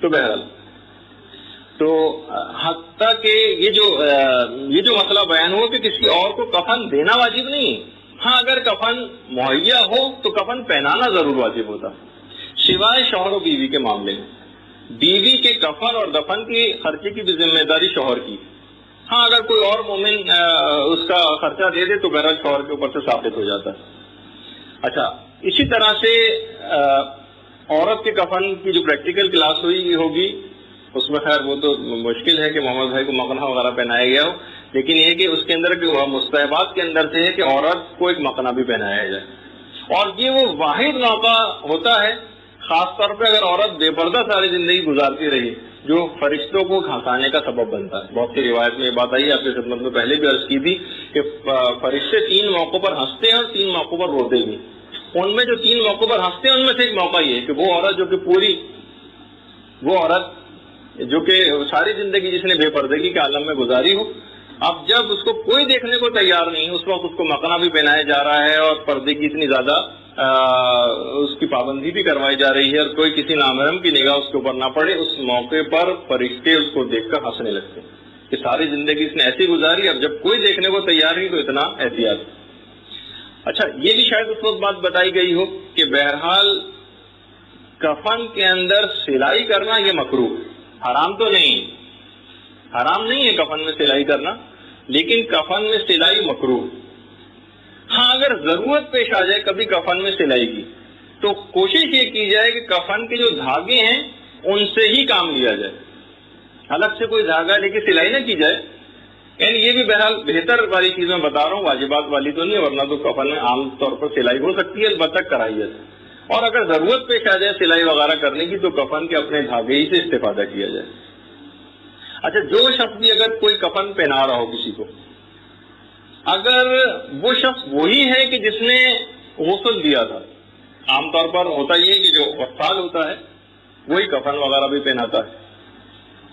تو بہرحال تو حتیٰ کہ یہ جو مسئلہ بیان ہوا کہ کسی اور کو کفن دینا واجب نہیں ہے. ہاں، اگر کفن مہیا ہو تو کفن پہنانا ضرور واجب ہوتا، سوائے شوہر و بیوی کے معاملے میں. بیوی کے کفن اور دفن کی خرچے کی بھی ذمہ داری شوہر کی. ہاں، اگر کوئی اور مومن اس کا خرچہ دے دے تو بہرحال شوہر کے اوپر سے ثابت ہو جاتا ہے. اچھا، اسی طرح سے عورت کے کفن کی جو پریکٹیکل کلاس ہوئی ہوگی اس میں خیر وہ تو مشکل ہے کہ محمد بھائی کو مقنہ وغیرہ پہنایا گیا ہو، لیکن یہ کہ اس کے اندر مستحبات کے اندر سے ہے کہ عورت کو ایک مقنہ بھی پہنایا جائے. اور یہ وہ واحد موقع ہوتا ہے خاص طور پہ اگر عورت بے پردہ ساری زندگی گزارتی رہی جو فرشتوں کو ہنسانے کا سبب بنتا ہے. بہت سی روایت میں یہ بات آئی، آپ کی خدمت میں پہلے بھی عرض کی تھی کہ فرشتے 3 موقعوں پر ہنستے ہیں اور 3 موقعوں پر روتے بھی. ان میں جو 3 موقعوں پر ہنستے ہیں ان میں سے ایک موقع یہ ہے کہ وہ عورت جو کہ ساری زندگی جس نے بے پردگی کے عالم میں گزاری ہو، اب جب اس کو کوئی دیکھنے کو تیار نہیں، اس وقت اس کو مقنہ بھی پہنایا جا رہا ہے اور پردے کی اتنی زیادہ اس کی پابندی بھی کروائی جا رہی ہے اور کوئی کسی نامحرم کی نگاہ اس کے اوپر نہ پڑے، اس موقع پر فرشتے اس کو دیکھ کر ہنسنے لگتے ہیں کہ ساری زندگی اس نے ایسی گزاری، اب جب کوئی دیکھنے کو تیار نہیں تو اتنا احتیاط. اچھا، یہ بھی شاید اس وقت بات بتائی گئی ہو کہ بہرحال کفن کے اندر سلائی کرنا یہ مکروہ، حرام تو نہیں، حرام نہیں ہے کفن میں سلائی کرنا، لیکن کفن میں سلائی مکروہ. ہاں، اگر ضرورت پیش آ جائے کبھی کفن میں سلائی کی تو کوشش یہ کی جائے کہ کفن کے جو دھاگے ہیں ان سے ہی کام لیا جائے، الگ سے کوئی دھاگا لے کے سلائی نہ کی جائے. یعنی یہ بھی بہرحال بہتر والی چیز میں بتا رہا ہوں، واجبات والی تو نہیں، ورنہ تو کفن میں عام طور پر سلائی ہو سکتی ہے، البتہ کرائیے. اور اگر ضرورت پیش آ جائے سلائی وغیرہ کرنے کی تو کفن کے اپنے دھاگے ہی سے استفادہ کیا جائے. اچھا، جو شخص بھی اگر کوئی کفن پہنا رہا ہو کسی کو، اگر وہ شخص وہی ہے کہ جس نے غسل دیا تھا، عام طور پر ہوتا یہ کہ جو وصال ہوتا ہے وہی کفن وغیرہ بھی پہناتا ہے،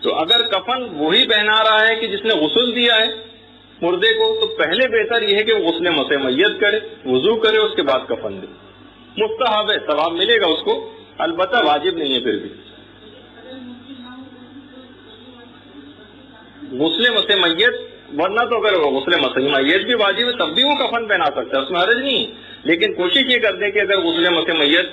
تو اگر کفن وہی پہنا رہا ہے کہ جس نے غسل دیا ہے مردے کو، تو پہلے بہتر یہ ہے کہ وہ غسل مسح میت کرے، وضو کرے، اس کے بعد کفن دے. مستحب ہے، ثواب ملے گا اس کو، البتہ واجب نہیں ہے. پھر بھی غسل مسح میت، ورنہ تو اگر غسل مسح میت بھی واجب ہے تب بھی وہ کفن پہنا سکتا ہے، اس میں حرج نہیں ہے. لیکن کوشش یہ کر دیں کہ اگر غسل مسح میت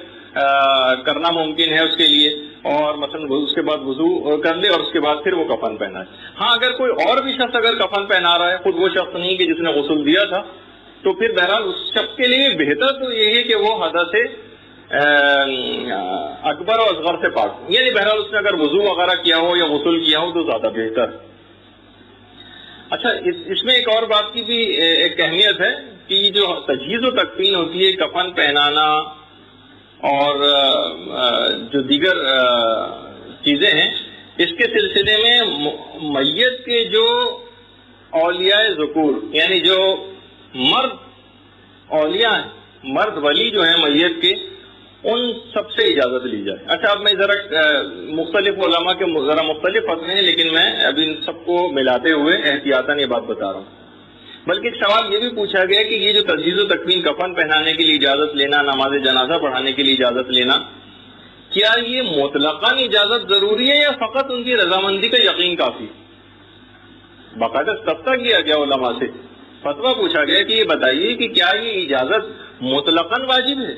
کرنا ممکن ہے اس کے لیے، اور مثلا اس کے بعد وضو کر لے اور اس کے بعد پھر وہ کفن پہنائے. ہاں، اگر کوئی اور بھی شخص اگر کفن پہنا رہا ہے، خود وہ شخص نہیں کہ جس نے غسل دیا تھا، تو پھر بہرحال اس شخص کے لیے بہتر تو یہ ہے کہ وہ حدث اکبر و اصغر سے پاک، یعنی بہرحال اس نے اگر وضو وغیرہ کیا ہو یا غسل کیا ہو تو زیادہ بہتر. اچھا، اس میں ایک اور بات کی بھی ایک اہمیت ہے کہ یہ جو تجہیز و تکفین ہوتی ہے، کفن پہنانا اور جو دیگر چیزیں ہیں، اس کے سلسلے میں میت کے جو اولیاء ذکور، یعنی جو مرد اولیاء ہیں، مرد ولی جو ہیں میت کے، ان سب سب سے اجازت لی جائے. اچھا اب میں ذرا مختلف علماء کے ذرا مختلف فتوے ہیں، لیکن میں اب ان سب کو ملاتے ہوئے احتیاطاً یہ بات بتا رہا ہوں. بلکہ ایک سوال یہ بھی پوچھا گیا کہ یہ جو تجہیز و تکفین، کفن پہنانے کے لیے اجازت لینا، نماز جنازہ پڑھانے کے لیے اجازت لینا، کیا یہ مطلقاً اجازت ضروری ہے یا فقط ان کی رضامندی کا یقین کافی؟ باقاعدہ استفتاء کیا گیا علماء سے، فتویٰ پوچھا گیا کہ یہ بتائیے کہ کیا یہ اجازت مطلقاً واجب ہے،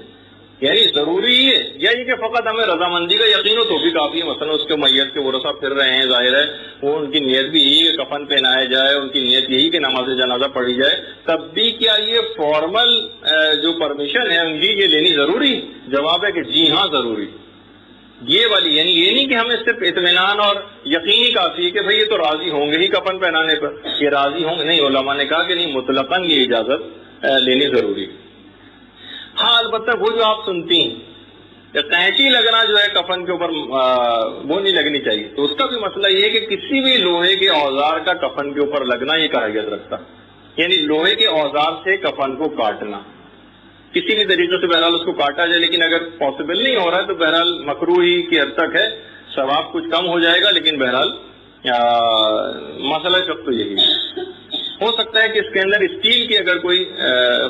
یعنی ضروری ہے، یا یہ کہ فقط ہمیں رضامندی کا یقین ہو تو بھی کافی ہے؟ مثلا اس کے میت کے ورثہ پھر رہے ہیں، ظاہر ہے وہ ان کی نیت بھی یہی کہ کفن پہنایا جائے، ان کی نیت یہی کہ نماز جنازہ پڑھی جائے، تب بھی کیا یہ فارمل جو پرمیشن ہے ان کی یہ لینی ضروری؟ جواب ہے کہ جی ہاں ضروری. یہ والی یعنی یہ نہیں کہ ہمیں صرف اطمینان اور یقین ہی کافی ہے کہ بھئی یہ تو راضی ہوں گے ہی کفن پہنانے پر، یہ راضی ہوں گے نہیں. علماء نے کہا کہ نہیں، مطلقاً یہ اجازت لینی ضروری. ہاں البتہ وہ جو آپ سنتی ہیں قینچی لگنا جو ہے کفن کے اوپر وہ نہیں لگنی چاہیے، تو اس کا بھی مسئلہ یہ ہے کہ کسی بھی لوہے کے اوزار کا کفن کے اوپر لگنا یہ کراہیت رکھتا، یعنی لوہے کے اوزار سے کفن کو کاٹنا کسی بھی طریقے سے بہرحال اس کو کاٹا جائے، لیکن اگر پاسبل نہیں ہو رہا ہے تو بہرحال مکروہی کی حد تک ہے، ثواب کچھ کم ہو جائے گا، لیکن بہرحال مسئلہ چک تو یہی ہے. ہو سکتا ہے کہ اس کے اندر اسٹیل کی اگر کوئی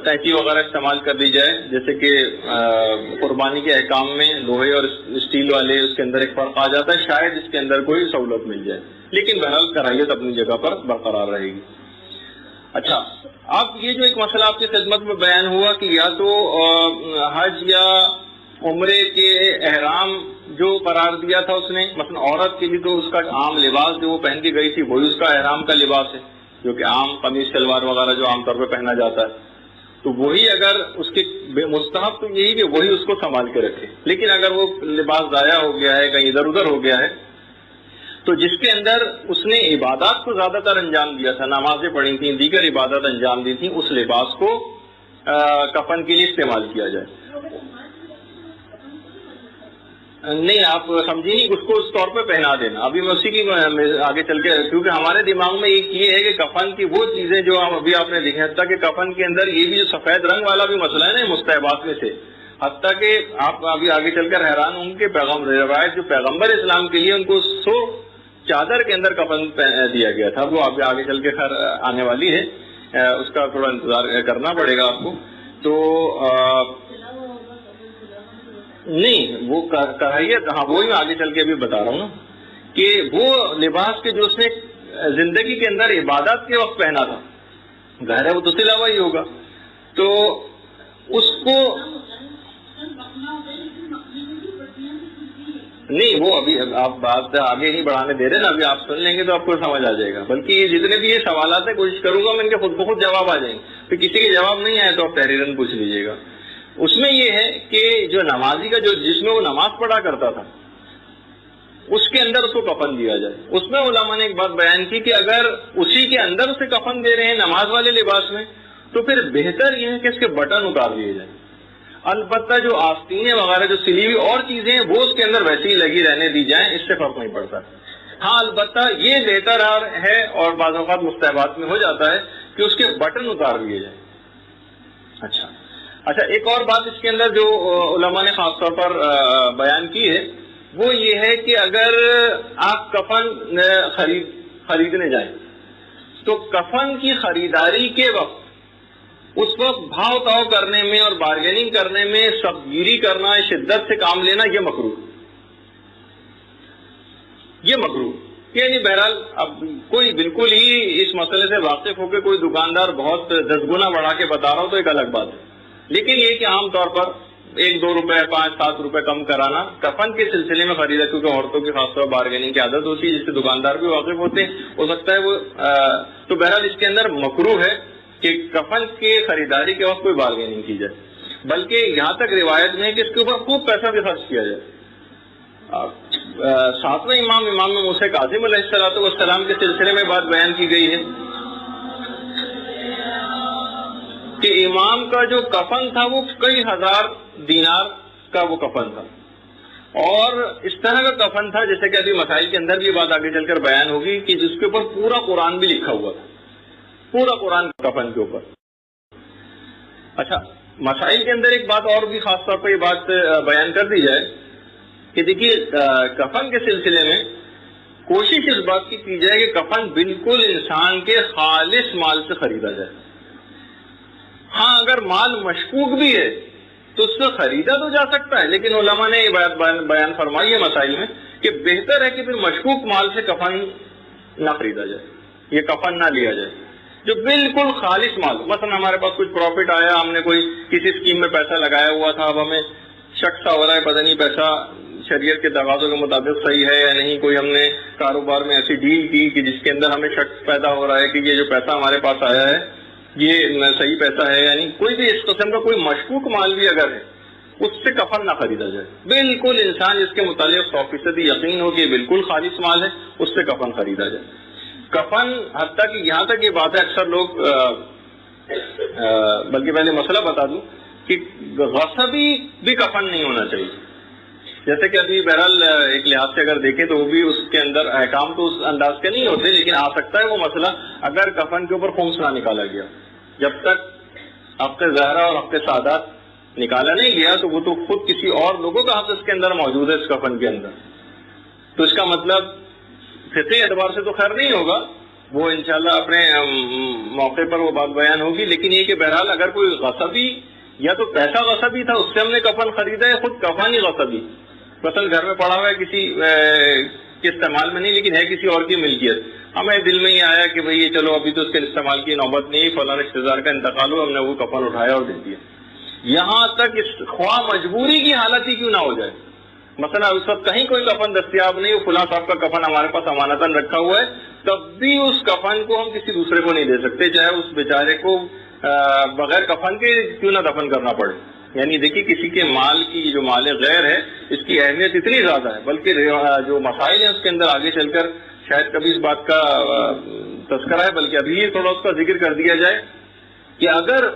قینچی وغیرہ استعمال کر دی جائے، جیسے کہ قربانی کے احکام میں لوہے اور اسٹیل والے اس کے اندر ایک فرق آ جاتا ہے، شاید اس کے اندر کوئی سہولت مل جائے، لیکن بہرحال کراہیت اپنی جگہ پر برقرار رہے گی. اچھا اب یہ جو ایک مسئلہ آپ کی خدمت میں بیان ہوا کہ یا تو حج یا عمرے کے احرام جو قرار دیا تھا اس نے، مثلا عورت کے لیے تو اس کا عام لباس جو وہ پہن کے گئی تھی وہی اس کا احرام کا لباس ہے، جو کہ عام قمیص شلوار وغیرہ جو عام طور پہ پہنا جاتا ہے، تو وہی اگر اس کے مستحب تو یہی کہ وہی اس کو سنبھال کے رکھے. لیکن اگر وہ لباس ضائع ہو گیا ہے، کہیں ادھر ادھر ہو گیا ہے، تو جس کے اندر اس نے عبادات کو زیادہ تر انجام دیا تھا، نمازیں پڑھی تھیں، دیگر عبادات انجام دی تھیں، اس لباس کو کفن کے لیے استعمال کیا جائے. نہیں آپ سمجھی نہیں، اس کو اس طور پہ پہنا دینا. ابھی میں اسی کی آگے چل کے، کیونکہ ہمارے دماغ میں ایک یہ ہے کہ کفن کی وہ چیزیں جو ابھی آپ نے دیکھا، حتیٰ کہ کفن کے اندر یہ بھی جو سفید رنگ والا بھی مسئلہ ہے نا مستحبات میں سے، حتیٰ کہ آپ ابھی آگے چل کر حیران ہوں گے کہ روایت جو پیغمبر اسلام کے لیے ان کو چادر کے اندر کفن دیا گیا تھا، وہ اب آگے چل کے خیر آنے والی ہے، اس کا تھوڑا انتظار کرنا پڑے گا آپ کو. تو نہیں وہ کراہیت، ہاں وہی میں آگے چل کے ابھی بتا رہا ہوں نا کہ وہ لباس کے جو اس نے زندگی کے اندر عبادات کے وقت پہنا تھا، ظاہر ہے وہ تو سلاوا ہی ہوگا، تو اس کو نہیں، وہ ابھی آپ بات آگے نہیں بڑھانے دے رہے نا، ابھی آپ سن لیں گے تو آپ کو سمجھ آ جائے گا. بلکہ یہ جتنے بھی یہ سوالات ہیں کوشش کروں گا میں ان کے خود بخود جواب آ جائیں گے، پھر کسی کے جواب نہیں آئے تو آپ تحریراً پوچھ لیجیے گا. اس میں یہ ہے کہ جو نمازی کا جو جس میں وہ نماز پڑھا کرتا تھا اس کے اندر اس کو کفن دیا جائے. اس میں علماء نے ایک بات بیان کی کہ اگر اسی کے اندر اسے کفن دے رہے ہیں نماز والے لباس میں، تو پھر بہتر یہ ہے کہ اس کے بٹن اتار دیے جائیں. البتہ جو آستینیں وغیرہ جو سلی ہوئی اور چیزیں ہیں وہ اس کے اندر ویسے ہی لگی رہنے دی جائیں، اس سے فرق نہیں پڑتا. ہاں البتہ یہ بہتر ہے اور بعض اوقات مستحبات میں ہو جاتا ہے کہ اس کے بٹن اتار دیے جائیں. اچھا ایک اور بات اس کے اندر جو علماء نے خاص طور پر بیان کی ہے وہ یہ ہے کہ اگر آپ کفن خریدنے جائیں تو کفن کی خریداری کے وقت اس وقت بھاؤ تاؤ کرنے میں اور بارگیننگ کرنے میں سبگیری کرنا، شدت سے کام لینا، یہ مکروہ. یعنی بہرحال اب کوئی بالکل ہی اس مسئلے سے واقف ہو کے کوئی دکاندار بہت 10 گنا بڑھا کے بتا رہا ہو تو ایک الگ بات ہے، لیکن یہ کہ عام طور پر 1-2 روپے 5-7 روپے کم کرانا کفن کے سلسلے میں خریدا، کیونکہ عورتوں کی خاص طور بارگیننگ کی عادت ہوتی ہے جس سے دکاندار بھی واقف ہوتے ہیں، ہو سکتا ہے وہ تو بہرحال اس کے اندر مکروہ ہے کہ کفن کی خریداری کے وقت کوئی بارگیننگ کی جائے. بلکہ یہاں تک روایت میں ہے کہ اس کے اوپر خوب پیسہ بھی خرچ کیا جائے. 7ویں امام موسیٰ کاظم علیہ السلام کے سلسلے میں بات بیان کی گئی ہے کہ امام کا جو کفن تھا وہ کئی ہزار دینار کا وہ کفن تھا، اور اس طرح کا کفن تھا جیسے کہ ابھی مسائل کے اندر بھی یہ بات آگے چل کر بیان ہوگی کہ جس کے اوپر پورا قرآن بھی لکھا ہوا تھا، پورا قرآن کفن کے اوپر. اچھا مسائل کے اندر ایک بات اور بھی خاص طور پر یہ بات بیان کر دی جائے کہ دیکھیے کفن کے سلسلے میں کوشش اس بات کی جائے کہ کفن بالکل انسان کے خالص مال سے خریدا جائے. ہاں اگر مال مشکوک بھی ہے تو اس سے خریدا تو جا سکتا ہے، لیکن علماء نے یہ بات بیان فرمائی ہے مسائل میں کہ بہتر ہے کہ پھر مشکوک مال سے کفن نہ خریدا جائے، یہ کفن نہ لیا جائے. جو بالکل خالص مال، مثلا ہمارے پاس کچھ پروفٹ آیا، ہم نے کوئی کسی اسکیم میں پیسہ لگایا ہوا تھا، اب ہمیں شک سا ہو رہا ہے پتہ نہیں پیسہ شریعت کے تقاضوں کے مطابق صحیح ہے یا نہیں، کوئی ہم نے کاروبار میں ایسی ڈیل کی کہ جس کے اندر ہمیں شک پیدا ہو رہا ہے کہ یہ جو پیسہ ہمارے پاس آیا ہے یہ صحیح پیسہ ہے، یعنی کوئی بھی اس قسم کا کوئی مشکوک مال بھی اگر ہے اس سے کفن نہ خریدا جائے. بالکل انسان جس کے متعلق 100% یقین ہو کہ یہ بالکل خالص مال ہے اس سے کفن خریدا جائے. کفن حتیٰ کہ یہاں تک یہ بات ہے اکثر لوگ بلکہ پہلے مسئلہ بتا دوں کہ غصبی بھی کفن نہیں ہونا چاہیے. جیسے کہ ابھی بہرحال ایک لحاظ سے اگر دیکھیں تو وہ بھی اس کے اندر احکام تو اس انداز کے نہیں ہوتے، لیکن آ سکتا ہے وہ مسئلہ اگر کفن کے اوپر خمس نہ نکالا گیا. جب تک حق زہرا اور حق سعادت نکالا نہیں گیا تو وہ تو خود کسی اور لوگوں کا حق اس کے اندر موجود ہے اس کفن کے اندر. تو اس کا مطلب فقہی اعتبار سے تو خیر نہیں ہوگا، وہ انشاءاللہ اپنے موقع پر وہ بات بیان ہوگی. لیکن یہ کہ بہرحال اگر کوئی غصبی یا تو پیسہ غصبی تھا اس سے ہم نے کفن خریدا ہے، خود کفن ہی غصبی، مثلا گھر میں پڑا ہوا ہے کسی کے استعمال میں نہیں لیکن ہے کسی اور کی ملکیت، ہمیں دل میں یہ آیا کہ بھئی یہ چلو ابھی تو اس کے استعمال کی نوبت نہیں، فلاں رشتہ دار کا انتقال ہو، ہم نے وہ کفن اٹھایا اور دے دیا. یہاں تک اس خواہ مجبوری کی حالت ہی کیوں نہ ہو جائے، مثلا اس وقت کہیں کوئی کفن دستیاب نہیں، وہ فلاں صاحب کا کفن ہمارے پاس امانتاً رکھا ہوا ہے، تب بھی اس کفن کو ہم کسی دوسرے کو نہیں دے سکتے، چاہے اس بیچارے کو بغیر کفن کے کیوں نہ دفن کرنا پڑے. یعنی دیکھیے کسی کے مال کی جو مال غیر ہے اس کی اہمیت اتنی زیادہ ہے، بلکہ جو مسائل ہیں اس کے اندر آگے چل کر شاید کبھی اس بات کا تذکرہ ہے، بلکہ ابھی یہ تھوڑا اس کا ذکر کر دیا جائے کہ اگر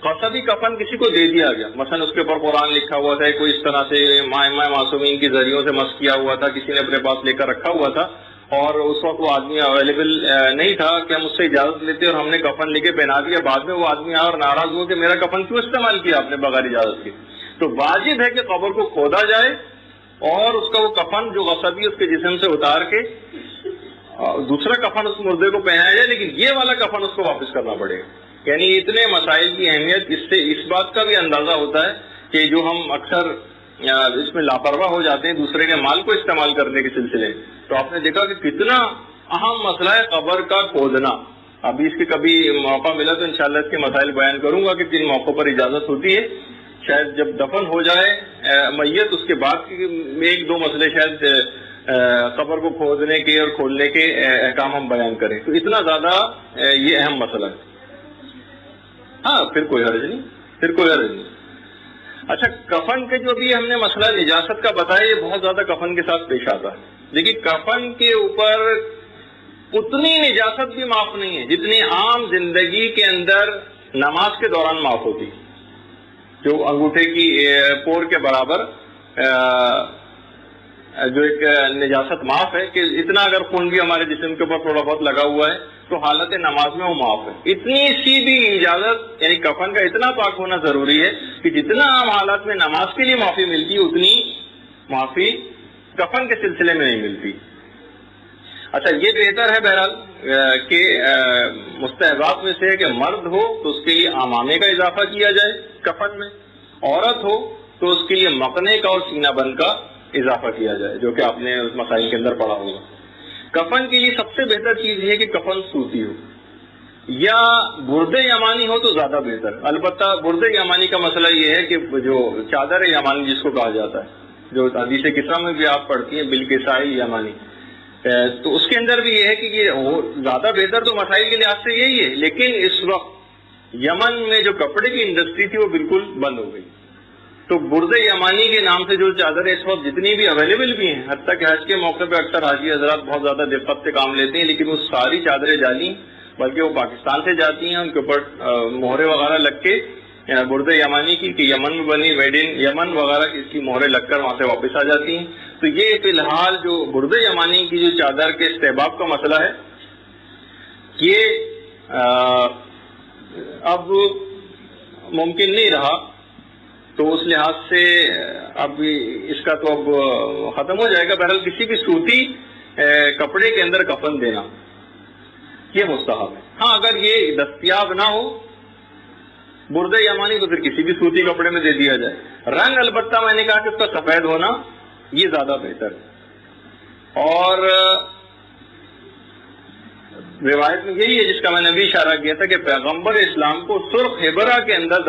قصبی کفن کسی کو دے دیا گیا، مثلا اس کے اوپر قرآن لکھا ہوا تھا، کوئی اس طرح سے مائے معصومین کے ذریعوں سے مس کیا ہوا تھا، کسی نے اپنے پاس لے کر رکھا ہوا تھا اور اس وقت وہ آدمی اویلیبل نہیں تھا کہ ہم اس سے اجازت لیتے اور ہم نے کفن لے کے پہنا دیا، بعد میں وہ آدمی آیا اور ناراض ہوا کہ میرا کفن کیوں استعمال کیا آپ نے بغیر اجازت کے، تو واجب ہے کہ قبر کو کھودا جائے اور اس کا وہ کفن جو غصبی اس کے جسم سے اتار کے دوسرا کفن اس مردے کو پہنایا جائے، لیکن یہ والا کفن اس کو واپس کرنا پڑے گا. یعنی اتنے مسائل کی اہمیت، اس سے اس بات کا بھی اندازہ ہوتا ہے کہ جو ہم اکثر اس میں لاپرواہ ہو جاتے ہیں دوسرے کے مال کو استعمال کرنے کے سلسلے میں. تو آپ نے دیکھا کہ کتنا اہم مسئلہ ہے قبر کا کھودنا. ابھی اس کے کبھی موقع ملا تو انشاءاللہ اس کے مسائل بیان کروں گا کہ کن موقعوں پر اجازت ہوتی ہے. شاید جب دفن ہو جائے میت اس کے بعد ایک دو مسئلے شاید قبر کو کھودنے کے اور کھولنے کے احکام ہم بیان کریں، تو اتنا زیادہ یہ اہم مسئلہ ہے. ہاں پھر کوئی حرج نہیں. اچھا کفن کے جو بھی ہم نے مسئلہ نجاست کا بتایا یہ بہت زیادہ کفن کے ساتھ پیش آتا ہے. لیکن کفن کے اوپر اتنی نجاست بھی معاف نہیں ہے جتنی عام زندگی کے اندر نماز کے دوران معاف ہوتی، جو انگوٹھے کی پور کے برابر جو ایک نجاست معاف ہے کہ اتنا اگر خون بھی ہمارے جسم کے اوپر تھوڑا بہت لگا ہوا ہے تو حالت نماز میں وہ معاف ہے. اتنی سی بھی اجازت یعنی کفن کا اتنا پاک ہونا ضروری ہے کہ جتنا عام حالات میں نماز کے لیے معافی ملتی ہے اتنی معافی کفن کے سلسلے میں نہیں ملتی. اچھا یہ بہتر ہے بہرحال کہ مستحبات میں سے کہ مرد ہو تو اس کے لیے امامے کا اضافہ کیا جائے کفن میں، عورت ہو تو اس کے لیے مقنے کا اور سینہ بند کا اضافہ کیا جائے، جو کہ آپ نے اس مسائل کے اندر پڑھا ہوگا. کفن کے لیے سب سے بہتر چیز یہ ہے کہ کفن سوتی ہو یا برد یمانی ہو تو زیادہ بہتر. البتہ برد یمانی کا مسئلہ یہ ہے کہ جو چادر یمانی جس کو کہا جاتا ہے، جو حدیث کسرا میں بھی آپ پڑھتی ہیں بالکسائی یمانی، تو اس کے اندر بھی یہ ہے کہ یہ زیادہ بہتر تو مسائل کے لحاظ سے یہی ہے. لیکن اس وقت یمن میں جو کپڑے کی انڈسٹری تھی وہ بالکل بند ہو گئی، تو برد یمانی کے نام سے جو چادریں اس وقت جتنی بھی اویلیبل بھی ہیں، حتیٰ کہ حج کے موقع پہ اکثر حاجی حضرات بہت زیادہ دقت سے کام لیتے ہیں، لیکن وہ ساری چادریں جعلی، بلکہ وہ پاکستان سے جاتی ہیں، ان کے اوپر مہرے وغیرہ لگ کے برد یمانی کی کہ یمن میں بنی میڈ ان یمن وغیرہ کی اس کی مہرے لگ کر وہاں سے واپس آ جاتی ہیں. تو یہ فی الحال جو برد یمانی کی جو چادر کے استحباب کا مسئلہ ہے یہ اب ممکن نہیں رہا تو اس لحاظ سے اب اس کا تو اب ختم ہو جائے گا. بہرحال کسی بھی صوتی کپڑے کے اندر کفن دینا یہ مستحب ہے. ہاں اگر یہ دستیاب نہ ہو برد یمانی تو پھر کسی بھی صوتی کپڑے میں دے دیا جائے. رنگ البتہ میں نے کہا کہ اس کا سفید ہونا یہ زیادہ بہتر ہے. اور روایت میں یہی ہے جس کا میں نے بھی اشارہ کیا تھا کہ پیغمبر اسلام کو سرخ ہبرا کے اندر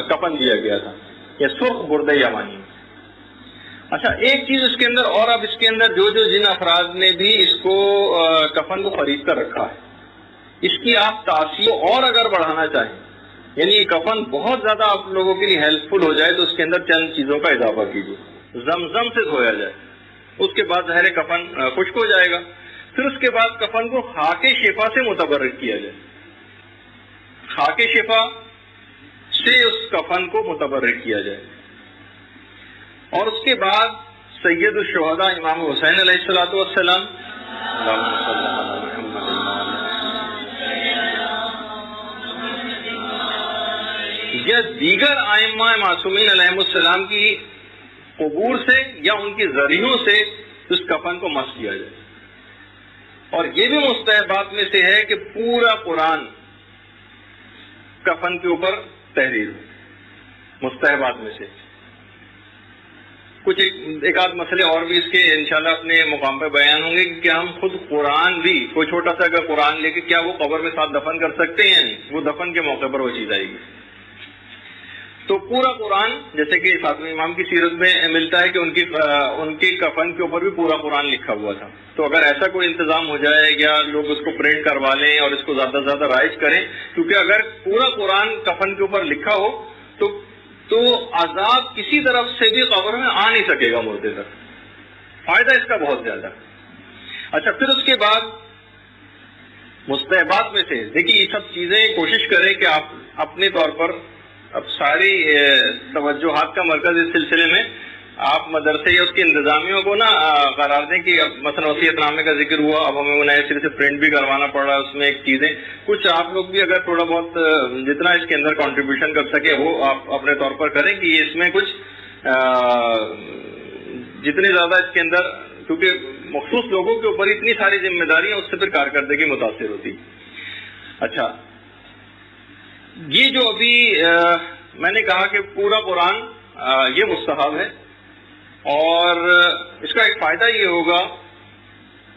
کفن دیا گیا تھا یا سرخ برد یمانی. اچھا ایک چیز اس کے اندر اور، اب اس کے اندر جو جن افراد نے بھی اس کو کفن کو خرید کر رکھا ہے اس کی آپ تاثیر اور اگر بڑھانا چاہیں، یعنی یہ کفن بہت زیادہ آپ لوگوں کے لیے ہیلپ فل ہو جائے تو اس کے اندر چند چیزوں کا اضافہ کیجیے. زمزم سے دھویا جائے، اس کے بعد ظاہر کفن خشک ہو جائے گا. پھر اس کے بعد کفن کو خاک شفا سے متبرک کیا جائے، خاک شفا سے اس کفن کو متبرک کیا جائے. اور اس کے بعد سید الشہداء امام حسین علیہ السلام یا دیگر ائمہ معصومین علیہ السلام کی قبور سے یا ان کے ذریعوں سے اس کفن کو مس کیا جائے. اور یہ بھی مستحبات میں سے ہے کہ پورا قرآن کفن کے اوپر تحریر ہو. مستحبات میں سے کچھ ایک آدھ مسئلے اور بھی اس کے انشاءاللہ اپنے مقام پہ بیان ہوں گے کہ کیا ہم خود قرآن بھی کوئی چھوٹا سا اگر قرآن لے کے کیا وہ قبر میں ساتھ دفن کر سکتے ہیں؟ وہ دفن کے موقع پر وہ چیز آئے گی. تو پورا قرآن جیسے کہ فاطمی امام کی سیرت میں ملتا ہے کہ ان کی کفن کے اوپر بھی پورا قرآن لکھا ہوا تھا. تو اگر ایسا کوئی انتظام ہو جائے یا لوگ اس کو پرنٹ کروا لیں اور اس کو زیادہ سے زیادہ رائج کریں، کیونکہ اگر پورا قرآن کفن کے اوپر لکھا ہو تو عذاب کسی طرف سے بھی قبر میں آ نہیں سکے گا مردے تک. فائدہ اس کا بہت زیادہ. اچھا پھر اس کے بعد مستحبات میں سے دیکھیے یہ سب چیزیں کوشش کریں کہ آپ اپنے طور پر اب ساری توجہات کا مرکز اس سلسلے میں آپ مدرسے یا اس کی انتظامیوں کو نا قرار دیں کہ اب مثلا وصیت نامے کا ذکر ہوا، اب ہمیں وہ نئے سرے سے پرنٹ بھی کروانا پڑ رہا ہے. اس میں ایک چیزیں کچھ آپ لوگ بھی اگر تھوڑا بہت جتنا اس کے اندر کنٹریبیوشن کر سکے وہ آپ اپنے طور پر کریں کہ اس میں کچھ جتنے زیادہ اس کے اندر، کیونکہ مخصوص لوگوں کے اوپر اتنی ساری ذمہ داریاں اس سے پھر کارکردگی متاثر ہوتی. اچھا یہ جو ابھی میں نے کہا کہ پورا قرآن یہ مستحب ہے اور اس کا ایک فائدہ یہ ہوگا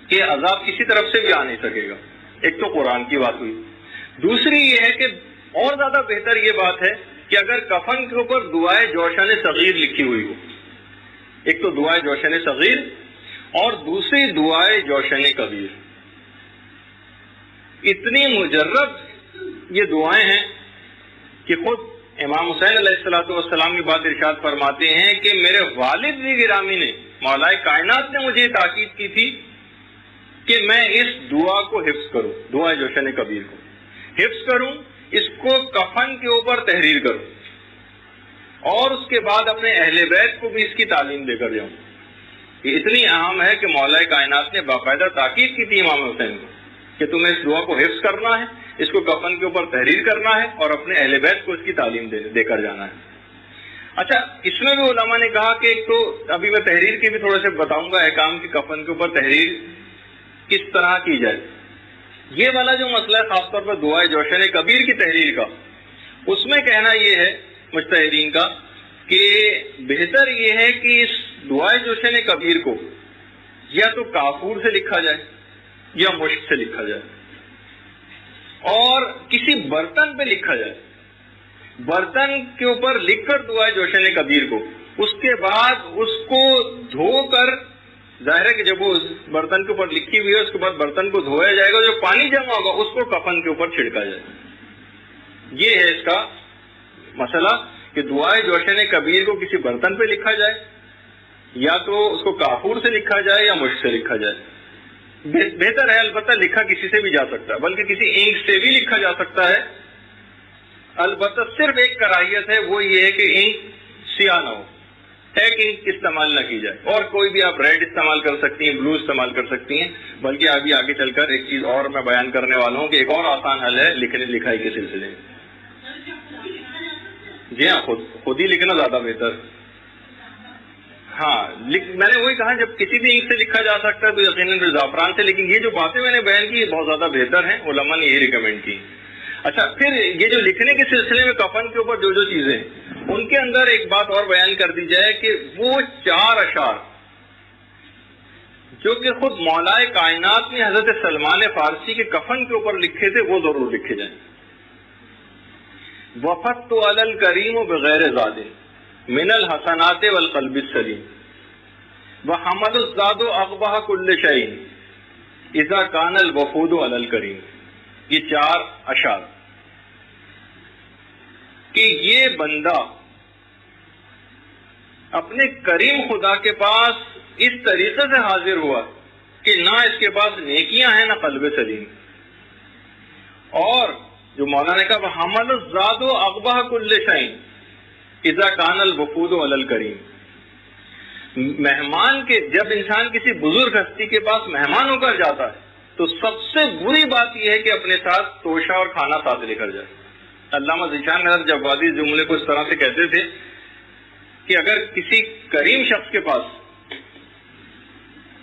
کہ عذاب کسی طرف سے بھی آ نہیں سکے گا. ایک تو قرآن کی بات ہوئی. دوسری یہ ہے کہ اور زیادہ بہتر یہ بات ہے کہ اگر کفن کے اوپر دعائے جوشن صغیر لکھی ہوئی ہو، ایک تو دعائے جوشن صغیر اور دوسری دعائے جوشن کبیر. اتنی مجرب یہ دعائیں ہیں کہ خود امام حسین علیہ السلام کی بات ارشاد فرماتے ہیں کہ میرے والد بھی گرامی نے، مولا کائنات نے مجھے تاکید کی تھی کہ میں اس دعا کو حفظ کروں، دعا جوشن کبیر کو حفظ کروں، اس کو کفن کے اوپر تحریر کروں اور اس کے بعد اپنے اہل بیت کو بھی اس کی تعلیم دے کر جاؤں. یہ اتنی اہم ہے کہ مولا کائنات نے باقاعدہ تاکید کی تھی امام حسین کو کہ تمہیں اس دعا کو حفظ کرنا ہے، اس کو کفن کے اوپر تحریر کرنا ہے اور اپنے اہل بیت کو اس کی تعلیم دے کر جانا ہے. اچھا اس میں بھی علماء نے کہا کہ ایک تو ابھی میں تحریر کے بھی تھوڑے سے بتاؤں گا احکام کی، کفن کے اوپر تحریر کس طرح کی جائے. یہ والا جو مسئلہ ہے خاص طور پر دعائے جوشن کبیر کی تحریر کا، اس میں کہنا یہ ہے مجتہدین کا کہ بہتر یہ ہے کہ اس دعائے جوشن کبیر کو یا تو کافور سے لکھا جائے یا مشک سے لکھا جائے اور کسی برتن پہ لکھا جائے. برتن کے اوپر لکھ کر دعائے جوشن کبیر کو، اس کے بعد اس کو دھو کر، ظاہر ہے کہ جب وہ برتن کے اوپر لکھی ہوئی ہے اس کے بعد برتن کو دھویا جائے گا، جو پانی جمع ہوگا اس کو کفن کے اوپر چھڑکا جائے. یہ ہے اس کا مسئلہ کہ دعائے جوشن کبیر کو کسی برتن پہ لکھا جائے یا تو اس کو کافور سے لکھا جائے یا مشک سے لکھا جائے. بہتر ہے البتہ لکھا کسی سے بھی جا سکتا ہے، بلکہ کسی اینک سے بھی لکھا جا سکتا ہے. البتہ صرف ایک کراہیت ہے، وہ یہ ہے کہ اینک سیاہ نہ ہو، ٹیک اینک استعمال نہ کی جائے. اور کوئی بھی آپ ریڈ استعمال کر سکتی ہیں، بلو استعمال کر سکتی ہیں. بلکہ ابھی آگے چل کر ایک چیز اور میں بیان کرنے والا ہوں کہ ایک اور آسان حل ہے لکھائی کے سلسلے میں. جی ہاں، خود ہی لکھنا زیادہ بہتر. ہاں میں نے وہی کہا جب کسی بھی انک سے لکھا جا سکتا ہے تو یقیناً زعفران سے، لیکن یہ جو باتیں میں نے بیان کی بہت زیادہ بہتر ہیں، علماء نے یہی ریکمینڈ کی. اچھا، پھر یہ جو لکھنے کے سلسلے میں کفن کے اوپر جو چیزیں ان کے اندر ایک بات اور بیان کر دی جائے کہ وہ 4 اشعار جو کہ خود مولائے کائنات نے حضرت سلمان فارسی کے کفن کے اوپر لکھے تھے وہ ضرور لکھے جائیں. وفدت علی الکریم بغیر زاد من الحسنات والقلب السلیم وحمد الزاد اقبح کل شیء اذا کان الوفود علی الکریم. یہ 4 اشعار کہ یہ بندہ اپنے کریم خدا کے پاس اس طریقے سے حاضر ہوا کہ نہ اس کے پاس نیکیاں ہیں نہ قلب سلیم. اور جو مولانا نے کہا حمل الزاد اقبح کل شیء اذا کان الوفود علی الکریم. مہمان کے جب انسان کسی بزرگ ہستی کے پاس مہمان ہو کر جاتا ہے تو سب سے بری بات یہ ہے کہ اپنے ساتھ توشہ اور کھانا ساتھ لے کر جائے. علامہ ذیشان حضرت جوادی جملے کو اس طرح سے کہتے تھے کہ اگر کسی کریم شخص کے پاس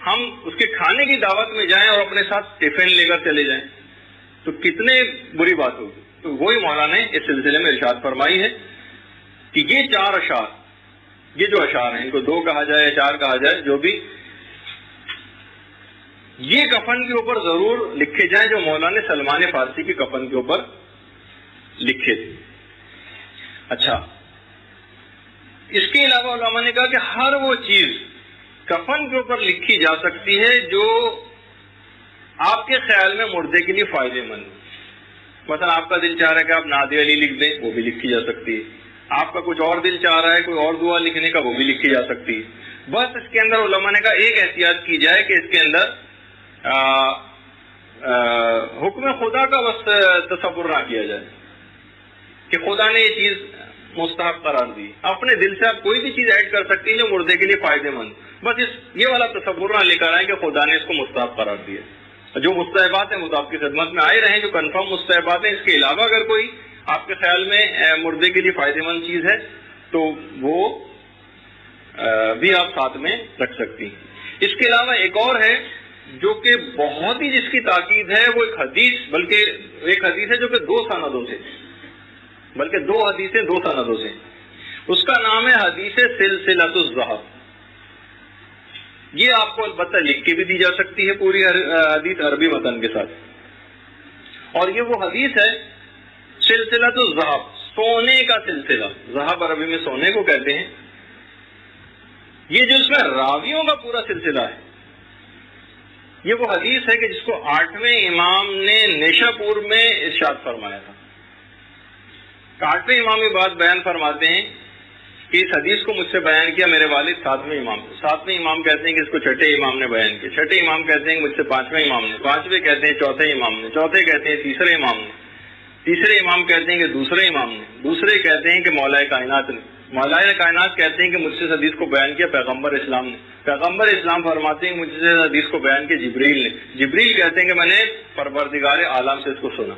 ہم اس کے کھانے کی دعوت میں جائیں اور اپنے ساتھ ٹفن لے کر چلے جائیں تو کتنے بری بات ہوگی. تو وہی مولانا نے اس سلسلے میں ارشاد فرمائی ہے کہ یہ 4 اشعار، یہ جو اشعار ہیں ان کو 2 کہا جائے 4 کہا جائے جو بھی، یہ کفن کے اوپر ضرور لکھے جائیں جو مولانا سلمان فارسی کے کفن کے اوپر لکھے تھے. اچھا، اس کے علاوہ علماء نے کہا کہ ہر وہ چیز کفن کے اوپر لکھی جا سکتی ہے جو آپ کے خیال میں مردے کے لیے فائدے مند. مثلا آپ کا دل چاہ رہا ہے کہ آپ نادی علی لکھ دیں، وہ بھی لکھی جا سکتی ہے. آپ کا کچھ اور دل چاہ رہا ہے کوئی اور دعا لکھنے کا، وہ بھی لکھی جا سکتی ہے. بس اس کے اندر علماء نے کہا ایک احتیاط کی جائے کہ اس کے اندر حکم خدا کا بس تصور نہ کیا جائے کہ خدا نے یہ چیز مستحب قرار دی. اپنے دل سے آپ کوئی بھی چیز ایڈ کر سکتی ہیں جو مردے کے لیے فائدے مند، بس یہ والا تصور نہ لے کر آئیں کہ خدا نے اس کو مستحب قرار دیا. جو مستحبات ہیں وہ تو آپ کی خدمت میں آئے رہے جو کنفرم مستحبات ہیں. اس کے علاوہ اگر کوئی آپ کے خیال میں مردے کے لیے فائدے مند چیز ہے تو وہ بھی آپ ساتھ میں رکھ سکتی ہیں. اس کے علاوہ ایک اور ہے جو کہ بہت ہی جس کی تاکید ہے، وہ ایک حدیث ہے جو کہ 2 سندوں سے، بلکہ 2 حدیثیں 2 سندوں سے. اس کا نام ہے حدیث سلسلۃ الذہب. یہ آپ کو البتہ لکھ کے بھی دی جا سکتی ہے پوری حدیث عربی متن کے ساتھ. اور یہ وہ حدیث ہے سلسلۃ الذہب، سونے کا سلسلہ. ذہب عربی میں سونے کو کہتے ہیں. یہ جو اس میں راویوں کا پورا سلسلہ ہے، یہ وہ حدیث ہے کہ جس کو 8ویں امام نے نیشاپور میں ارشاد فرمایا تھا. 8ویں امام یہ بات بیان فرماتے ہیں کہ اس حدیث کو مجھ سے بیان کیا میرے والد 7ویں امام. 7ویں امام کہتے ہیں کہ اس کو 6ٹھے امام نے بیان کیا. 6ٹھے امام کہتے ہیں کہ مجھ سے 5ویں امام نے. 5ویں کہتے ہیں 4تھے امام نے. 4تھے کہتے ہیں 3رے امام نے. 3رے امام کہتے ہیں کہ 2سرے امام نے. 2سرے کہتے ہیں کہ مولائے کائنات نے. مولائے کائنات کہتے ہیں کہ مجھ سے اس حدیث کو بیان کیا پیغمبر اسلام نے. پیغمبر اسلام فرماتے ہیں کہ مجھ سے اس حدیث کو بیان کیا جبریل نے. جبریل کہتے ہیں کہ میں نے پروردگار عالم سے اس کو سنا.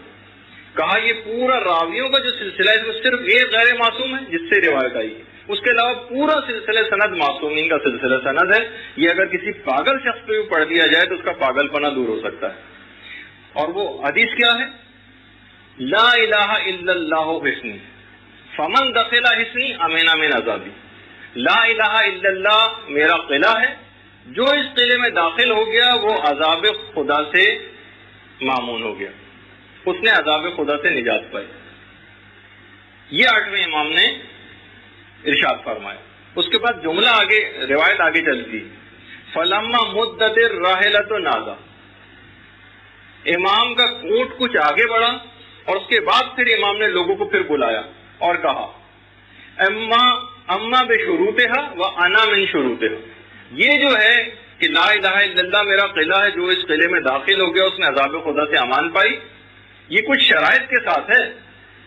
کہا یہ پورا راویوں کا جو سلسلہ ہے اس میں صرف ایک غیر معصوم ہے جس سے روایت آئی ہے، اس کے علاوہ پورا سلسلہ سند معصومین کا سلسلہ سند ہے. یہ اگر کسی پاگل شخص پہ بھی پڑھ دیا جائے تو اس کا پاگل پنا دور ہو سکتا ہے. اور وہ حدیث کیا ہے؟ لا الہ الا اللہ حسنی فمن دخل حسنی امین من عذابی. لا الہ الا اللہ میرا قلعہ ہے، جو اس قلعے میں داخل ہو گیا وہ عذاب خدا سے مامون ہو گیا، اس نے عذاب خدا سے نجات پائی. یہ 8ویں امام نے ارشاد فرمایا. اس کے بعد جملہ آگے، روایت آگے چلتی. فلما مدت الراحلۃ نازا، امام کا کوٹ کچھ آگے بڑھا اور اس کے بعد پھر امام نے لوگوں کو پھر بلایا اور کہا اما بشروطہا وانا من شروطہا. یہ جو ہے کہ لا الہ الا اللہ میرا قلعہ ہے، جو اس قلعے میں داخل ہو گیا اس نے عذاب خدا سے امان پائی، یہ کچھ شرائط کے ساتھ ہے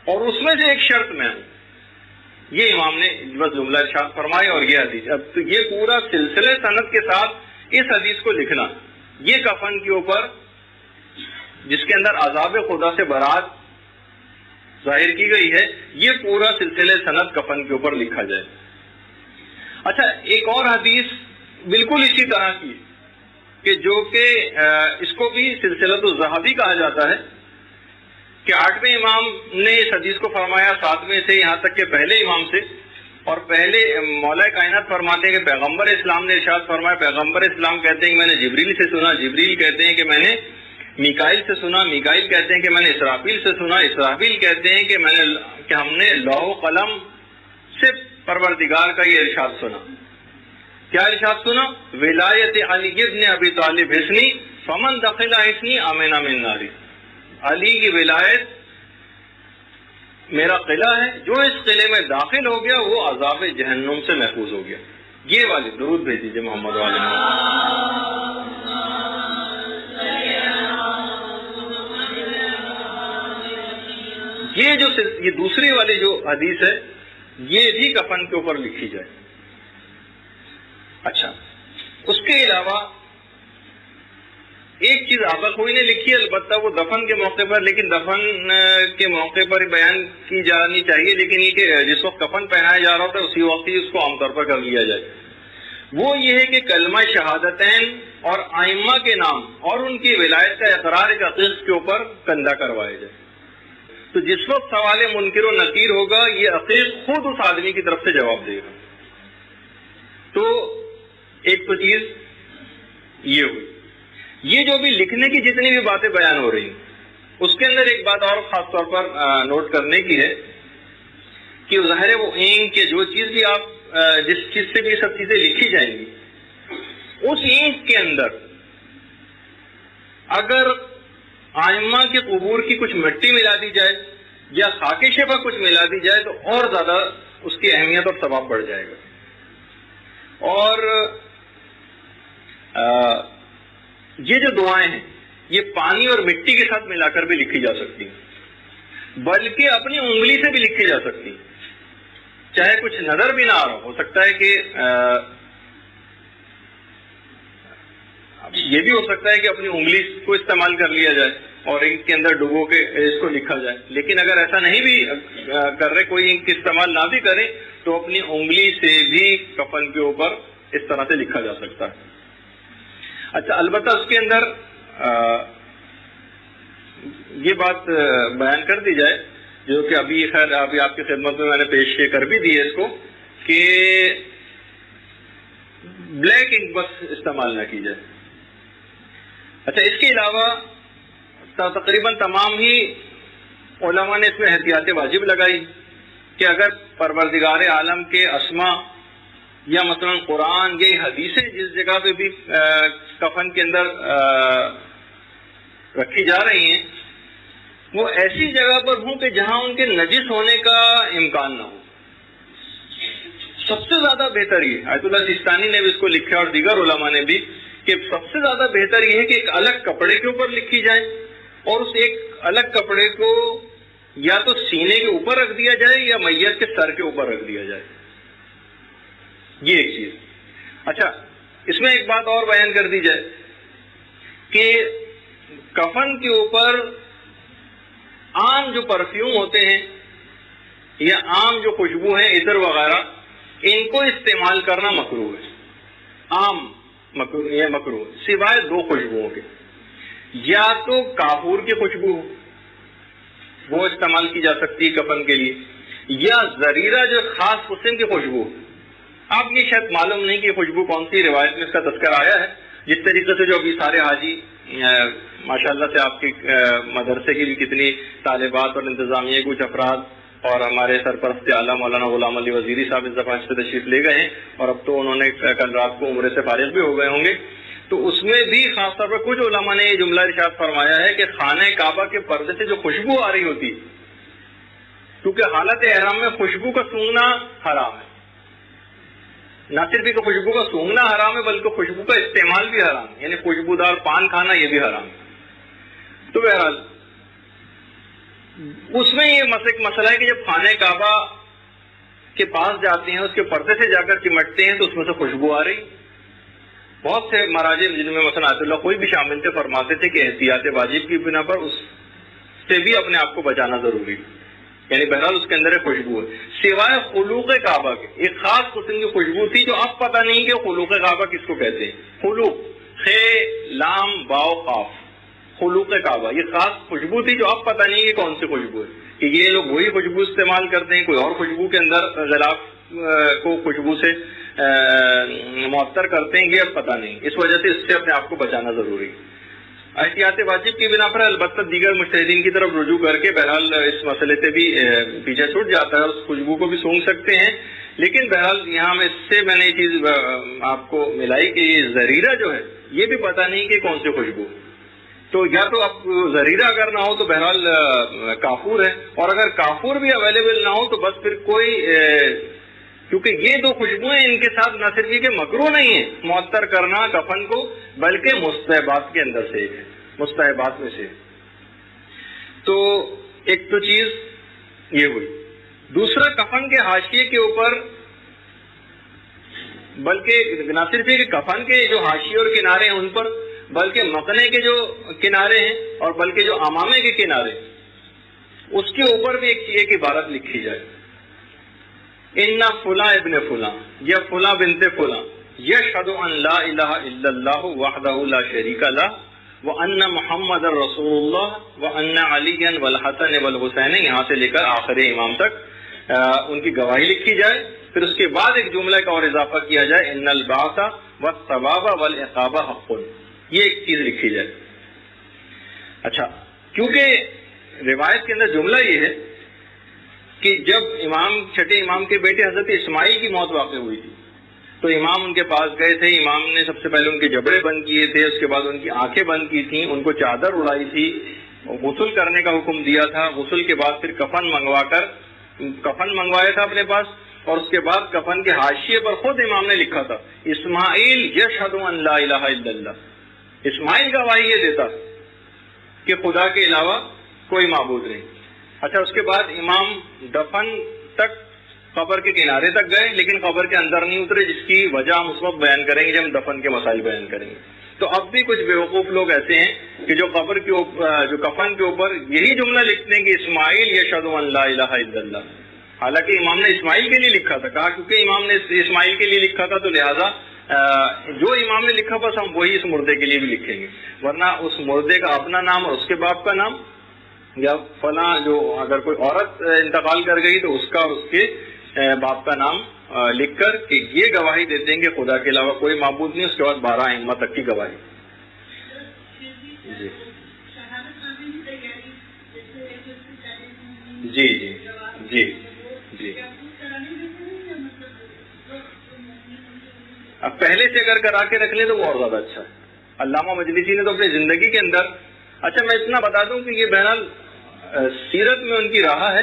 اور اس میں سے ایک شرط میں ہوں. یہ امام نے بس جملہ ارشاد فرمائی اور یہ حدیث. اب تو یہ پورا سلسلے سند کے ساتھ اس حدیث کو لکھنا، یہ کفن کے اوپر جس کے اندر عذاب خدا سے برات ظاہر کی گئی ہے، یہ پورا سلسلہ سند کفن کے اوپر لکھا جائے۔ اچھا، ایک اور حدیث بالکل اسی طرح کی کہ جو کہ اس کو بھی سلسلۃ الذہبی کہا جاتا ہے کہ 8ویں امام نے اس حدیث کو فرمایا 7ویں سے یہاں تک کہ پہلے امام سے، اور پہلے مولا کائنات فرماتے ہیں کہ پیغمبر اسلام نے ارشاد فرمایا، پیغمبر اسلام کہتے ہیں کہ میں نے جبریل سے سنا، جبریل کہتے ہیں کہ میں نے میکائیل سے سنا، میکائیل کہتے ہیں کہ میں نے اسرافیل سے سنا، اسرافیل کہتے ہیں کہ ہم نے لوح و قلم سے پروردگار کا یہ ارشاد سنا۔ کیا ارشاد سنا؟ ولایت علی ابن ابی طالب حسنی فمن دخل حسنی امن من ناری، علی کی ولایت میرا قلعہ ہے، جو اس قلعے میں داخل ہو گیا وہ عذاب جہنم سے محفوظ ہو گیا۔ یہ والی درود بھیج دیجیے محمد والے۔ یہ دوسری والی جو حدیث ہے یہ بھی کفن کے اوپر لکھی جائے۔ اچھا، اس کے علاوہ ایک چیز آبا کوئی نے لکھی ہے، البتہ وہ دفن کے موقع پر، لیکن دفن کے موقع پر بیان کی جانی چاہیے، لیکن یہ کہ جس وقت کفن پہنایا جا رہا ہوتا ہے اسی وقت ہی اس کو عام طور پر کر لیا جائے۔ وہ یہ ہے کہ کلمہ شہادتین اور ائمہ کے نام اور ان کی ولایت کا اقرار ایک عقیق کے اوپر کندہ کروایا جائے۔ تو جس وقت سوال منکر و نکیر ہوگا یہ عقیق خود اس آدمی کی طرف سے جواب دے گا۔ تو ایک تو چیز یہ ہوئی۔ یہ جو بھی لکھنے کی جتنی بھی باتیں بیان ہو رہی ہیں اس کے اندر ایک بات اور خاص طور پر نوٹ کرنے کی ہے کہ ظاہر ہے وہ اینک کے جو چیز بھی آپ جس چیز سے بھی سب چیزیں لکھی جائیں گی اس اینک کے اندر اگر ائمہ کے قبور کی کچھ مٹی ملا دی جائے یا خاک شفا کچھ ملا دی جائے تو اور زیادہ اس کی اہمیت اور ثواب بڑھ جائے گا۔ اور یہ جو دعائیں ہیں یہ پانی اور مٹی کے ساتھ ملا کر بھی لکھی جا سکتی ہیں، بلکہ اپنی انگلی سے بھی لکھی جا سکتی ہیں، چاہے کچھ نظر بھی نہ آ رہا ہو سکتا ہے کہ یہ بھی ہو سکتا ہے کہ اپنی انگلی کو استعمال کر لیا جائے اور انک کے اندر ڈبو کے اس کو لکھا جائے، لیکن اگر ایسا نہیں بھی کر رہے، کوئی انک استعمال نہ بھی کرے تو اپنی انگلی سے بھی کفن کے اوپر اس طرح سے لکھا جا سکتا ہے۔ اچھا، البتہ اس کے اندر یہ بات بیان کر دی جائے جو کہ ابھی خیر ابھی آپ کی خدمت میں نے پیش کر بھی دی ہے اس کو، کہ بلیک انک بس استعمال نہ کی جائے۔ اچھا، اس کے علاوہ تقریباً تمام ہی علماء نے اس میں احتیاط واجب لگائی کہ اگر پروردگار عالم کے اسماء یا مثلا قرآن یا حدیثیں جس جگہ پہ بھی کفن کے اندر رکھی جا رہی ہیں وہ ایسی جگہ پر ہوں کہ جہاں ان کے نجس ہونے کا امکان نہ ہو۔ سب سے زیادہ بہتر یہ آیت اللہ سیستانی نے بھی اس کو لکھا اور دیگر علماء نے بھی کہ سب سے زیادہ بہتر یہ ہے کہ ایک الگ کپڑے کے اوپر لکھی جائے اور اس ایک الگ کپڑے کو یا تو سینے کے اوپر رکھ دیا جائے یا میت کے سر کے اوپر رکھ دیا جائے۔ یہ ایک چیز۔ اچھا، اس میں ایک بات اور بیان کر دی جائے کہ کفن کے اوپر عام جو پرفیوم ہوتے ہیں یا عام جو خوشبو ہیں عطر وغیرہ ان کو استعمال کرنا مکروہ ہے، عام مکروہ سوائے دو خوشبوؤں کے، یا تو کافور کی خوشبو وہ استعمال کی جا سکتی ہے کفن کے لیے، یا زریرہ جو خاص قسم کی خوشبو۔ آپ یہ شاید معلوم نہیں کہ خوشبو کون سی، روایت میں اس کا تذکر آیا ہے، جس طریقے سے جو ابھی سارے حاجی ماشاءاللہ سے آپ کے مدرسے کی بھی کتنی طالبات اور انتظامیہ کچھ افراد اور ہمارے سرپرست اعلیٰ مولانا غلام علی وزیری صاحب اس دفعہ سے تشریف لے گئے ہیں اور اب تو انہوں نے کل رات کو عمرے سے فارغ بھی ہو گئے ہوں گے، تو اس میں بھی خاص طور پر کچھ علماء نے یہ جملہ ارشاد فرمایا ہے کہ خانہ کعبہ کے پردے سے جو خوشبو آ رہی ہوتی، کیونکہ حالت احرام میں خوشبو کا سونگنا حرام ہے، نہ صرف کہ خوشبو کا سونگنا حرام ہے بلکہ خوشبو کا استعمال بھی حرام ہے، یعنی خوشبودار پان کھانا یہ بھی حرام ہے۔ تو بہرحال اس میں یہ مسئلہ ہے کہ جب خانہ کعبہ کے پاس جاتے ہیں اس کے پردے سے جا کر چمٹتے ہیں تو اس میں سے خوشبو آ رہی۔ بہت سے مراجع جن میں مثلا آیت اللہ کوئی بھی شامل تھے فرماتے تھے کہ احتیاط واجب کی بنا پر اس سے بھی اپنے آپ کو بچانا ضروری ہے۔ یعنی بہرحال اس کے اندر ایک خوشبو ہے، سوائے خلوق کعبہ کے ایک خاص قسم کی خوشبو تھی جو اب پتہ نہیں کہ خلوق کعبہ کس کو کہتے ہیں. خلوق خ لام باؤ قاف، خلوق کعبہ یہ خاص خوشبو تھی جو اب پتہ نہیں کہ کون سی خوشبو ہے، کہ یہ لوگ وہی خوشبو استعمال کرتے ہیں، کوئی اور خوشبو کے اندر غلاف کو خوشبو سے معطر کرتے ہیں، یہ اب پتہ نہیں. اس وجہ سے اس سے اپنے آپ کو بچانا ضروری ہے. احتیاط واجب کی بنا پر البتہ دیگر مجتہدین کی طرف رجوع کر کے بہرحال اس مسئلے سے بھی پیچھے چھوٹ جاتا ہے، اس خوشبو کو بھی سونگھ سکتے ہیں. لیکن بہرحال یہاں میں اس سے میں نے یہ چیز آپ کو ملائی کہ یہ زریرہ جو ہے یہ بھی پتہ نہیں کہ کون سی خوشبو، تو یا تو اب زریرہ اگر نہ ہو تو بہرحال کافور ہے، اور اگر کافور بھی اویلیبل نہ ہو تو بس پھر کوئی، کیونکہ یہ دو خوشبوئیں ان کے ساتھ نہ صرف یہ کہ مکروہ نہیں ہے معطر کرنا کفن کو، بلکہ مستحبات کے اندر سے ایک ہے، مستحبات میں سے. تو ایک تو چیز یہ ہوئی. دوسرا، کفن کے حاشیے کے اوپر، بلکہ نہ صرف یہ کہ کفن کے جو حاشیے اور کنارے ہیں ان پر، بلکہ مقنے کے جو کنارے ہیں اور بلکہ جو امامے کے کنارے اس کے اوپر بھی ایک عبارت لکھی جائے، ان فلاں ابن فلاں یا فلاں بنت فلاں یشہد ان لا الہ الا اللہ وحدہ لا شریک لہ وان محمد رسول اللہ وان علی والحسن والحسین، یہاں سے لے کر آخر امام تک ان کی گواہی لکھی جائے. پھر اس کے بعد ایک جملہ کا اور اضافہ کیا جائے، ان البعث والثواب والعقاب حق، یہ ایک چیز لکھی جائے. اچھا، کیونکہ روایت کے اندر جملہ یہ ہے کہ جب چھٹے امام کے بیٹے حضرت اسماعیل کی موت واقع ہوئی تھی تو امام ان کے پاس گئے تھے. امام نے سب سے پہلے ان کے جبڑے بند کیے تھے، اس کے بعد ان کی آنکھیں بند کی تھیں، ان کو چادر اڑائی تھی، غسل کرنے کا حکم دیا تھا. غسل کے بعد پھر کفن منگوایا تھا اپنے پاس، اور اس کے بعد کفن کے حاشیے پر خود امام نے لکھا تھا، اسماعیل یشہد ان لا الہ الا اللہ. اسماعیل گواہی یہ دیتا کہ خدا کے علاوہ کوئی معبود نہیں. اچھا، اس کے بعد امام دفن تک قبر کے کنارے تک گئے، لیکن قبر کے اندر نہیں اترے، جس کی وجہ ہم اس وقت بیان کریں گے جب ہم دفن کے مسائل بیان کریں گے. تو اب بھی کچھ بیوقوف لوگ ایسے ہیں کہ جو قبر کے اوپر، جو کفن کے اوپر یہی جملہ لکھتے ہیں کہ اسماعیل یشہد ان لا الہ الا اللہ، حالانکہ امام نے اسماعیل کے لیے لکھا تھا. کہا کیونکہ امام نے اسماعیل کے لیے لکھا تھا تو لہٰذا جو امام نے لکھا بس ہم وہی اس مردے کے لیے بھی لکھیں گے، ورنہ اس مردے کا اپنا نام اور اس کے باپ کا نام، یا فلاں جو اگر کوئی عورت انتقال کر گئی تو اس کا اور اس کے باپ کا نام لکھ کر کہ یہ گواہی دیتے ہیں کہ خدا کے علاوہ کوئی معبود نہیں. اس کے بعد 12 ائمہ تک کی گواہی. جی جی جی جی جی اب پہلے سے اگر کرا کے رکھ لیں تو وہ اور زیادہ اچھا ہے. علامہ مجلسی نے تو اپنی زندگی کے اندر، اچھا میں اتنا بتا دوں کہ یہ بہرحال سیرت میں ان کی راہ ہے،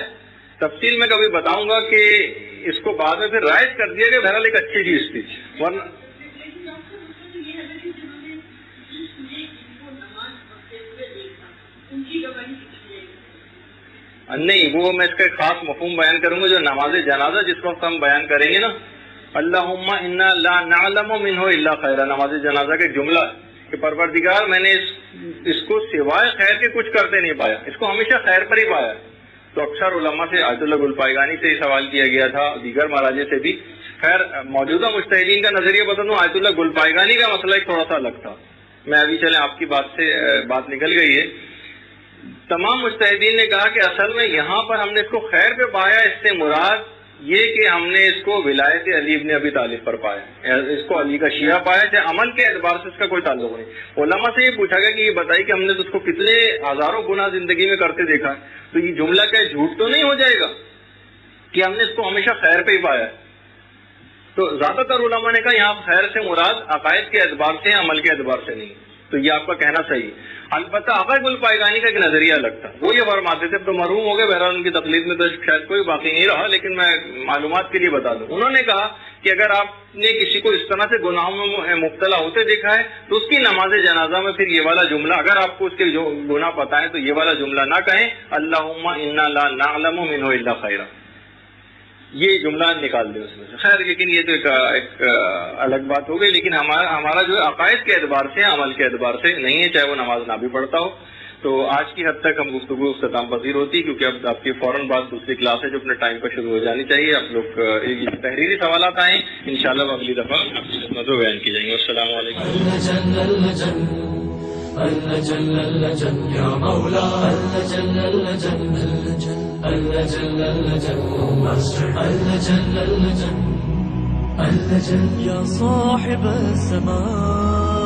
تفصیل میں کبھی بتاؤں گا کہ اس کو بعد میں پھر رائج کر دیا کہ بہرحال ایک اچھی چیز تھی، ورنہ نہیں. وہ میں اس کا ایک خاص مفہوم بیان کروں گا جو نماز جنازہ جس وقت ہم بیان کریں گے نا، اللہم انا لا نعلم منہ الا خیرا، نماز جنازہ کا ایک جملہ کہ پروردگار میں نے اس کو سوائے خیر کے کچھ کرتے نہیں پایا، اس کو ہمیشہ خیر پر ہی پایا. تو اکثر علماء سے آیت اللہ گلپائگانی سے یہ سوال کیا گیا تھا، دیگر مراجع سے بھی. خیر موجودہ مجتہدین کا نظریہ بتا دوں، آیت اللہ گلپائگانی کا مسئلہ ایک تھوڑا سا الگ تھا. میں ابھی چلیں آپ کی بات نکل گئی ہے. تمام مجتہدین نے کہا کہ اصل میں یہاں پر ہم نے اس کو خیر پہ پایا، اس سے مراد یہ کہ ہم نے اس کو ولایت علی ابن ابی طالب پر پایا، اس کو علی کا شیعہ پایا، چاہے عمل کے اعتبار سے اس کا کوئی تعلق نہیں. علماء سے یہ پوچھا گیا کہ یہ بتائی کہ ہم نے اس کو کتنے ہزاروں گناہ زندگی میں کرتے دیکھا، تو یہ جملہ کیا جھوٹ تو نہیں ہو جائے گا کہ ہم نے اس کو ہمیشہ خیر پہ ہی پایا؟ تو زیادہ تر علماء نے کہا یہاں خیر سے مراد عقائد کے اعتبار سے، عمل کے اعتبار سے نہیں. تو یہ آپ کا کہنا صحیح. البتہ آقا گلپائگانی کا ایک نظریہ الگ تھا، وہ یہ فرماتے تھے، تو محروم ہو گئے بہرحال ان کی تقلید میں تو شاید کوئی باقی نہیں رہا، لیکن میں معلومات کے لیے بتا دوں. انہوں نے کہا کہ اگر آپ نے کسی کو اس طرح سے گناہوں میں مبتلا ہوتے دیکھا ہے تو اس کی نماز جنازہ میں پھر یہ والا جملہ، اگر آپ کو اس کے جو گناہ پتہ ہے تو یہ والا جملہ نہ کہیں، اللہم انا لا نعلم منہ الا خیرا، یہ جملہ نکال دیں اس میں سے. خیر لیکن یہ تو ایک الگ بات ہو گئی. لیکن ہمارا جو عقائد کے اعتبار سے، عمل کے اعتبار سے نہیں ہے، چاہے وہ نماز نہ بھی پڑھتا ہو. تو آج کی حد تک ہم گفتگو اختتام پذیر ہوتی کیونکہ اب آپ کی فوراً بعد دوسری کلاس ہے جو اپنے ٹائم پر شروع ہو جانی چاہیے. آپ لوگ تحریری سوالات آئیں انشاءاللہ وہ اگلی دفعہ آپ کی خدمت میں بیان کی جائیں گے. السلام علیکم. اللجن اللجن يا مولا اللجن اللجن اللجن اللجن اللجن اللجن اللجن يا صاحب السماء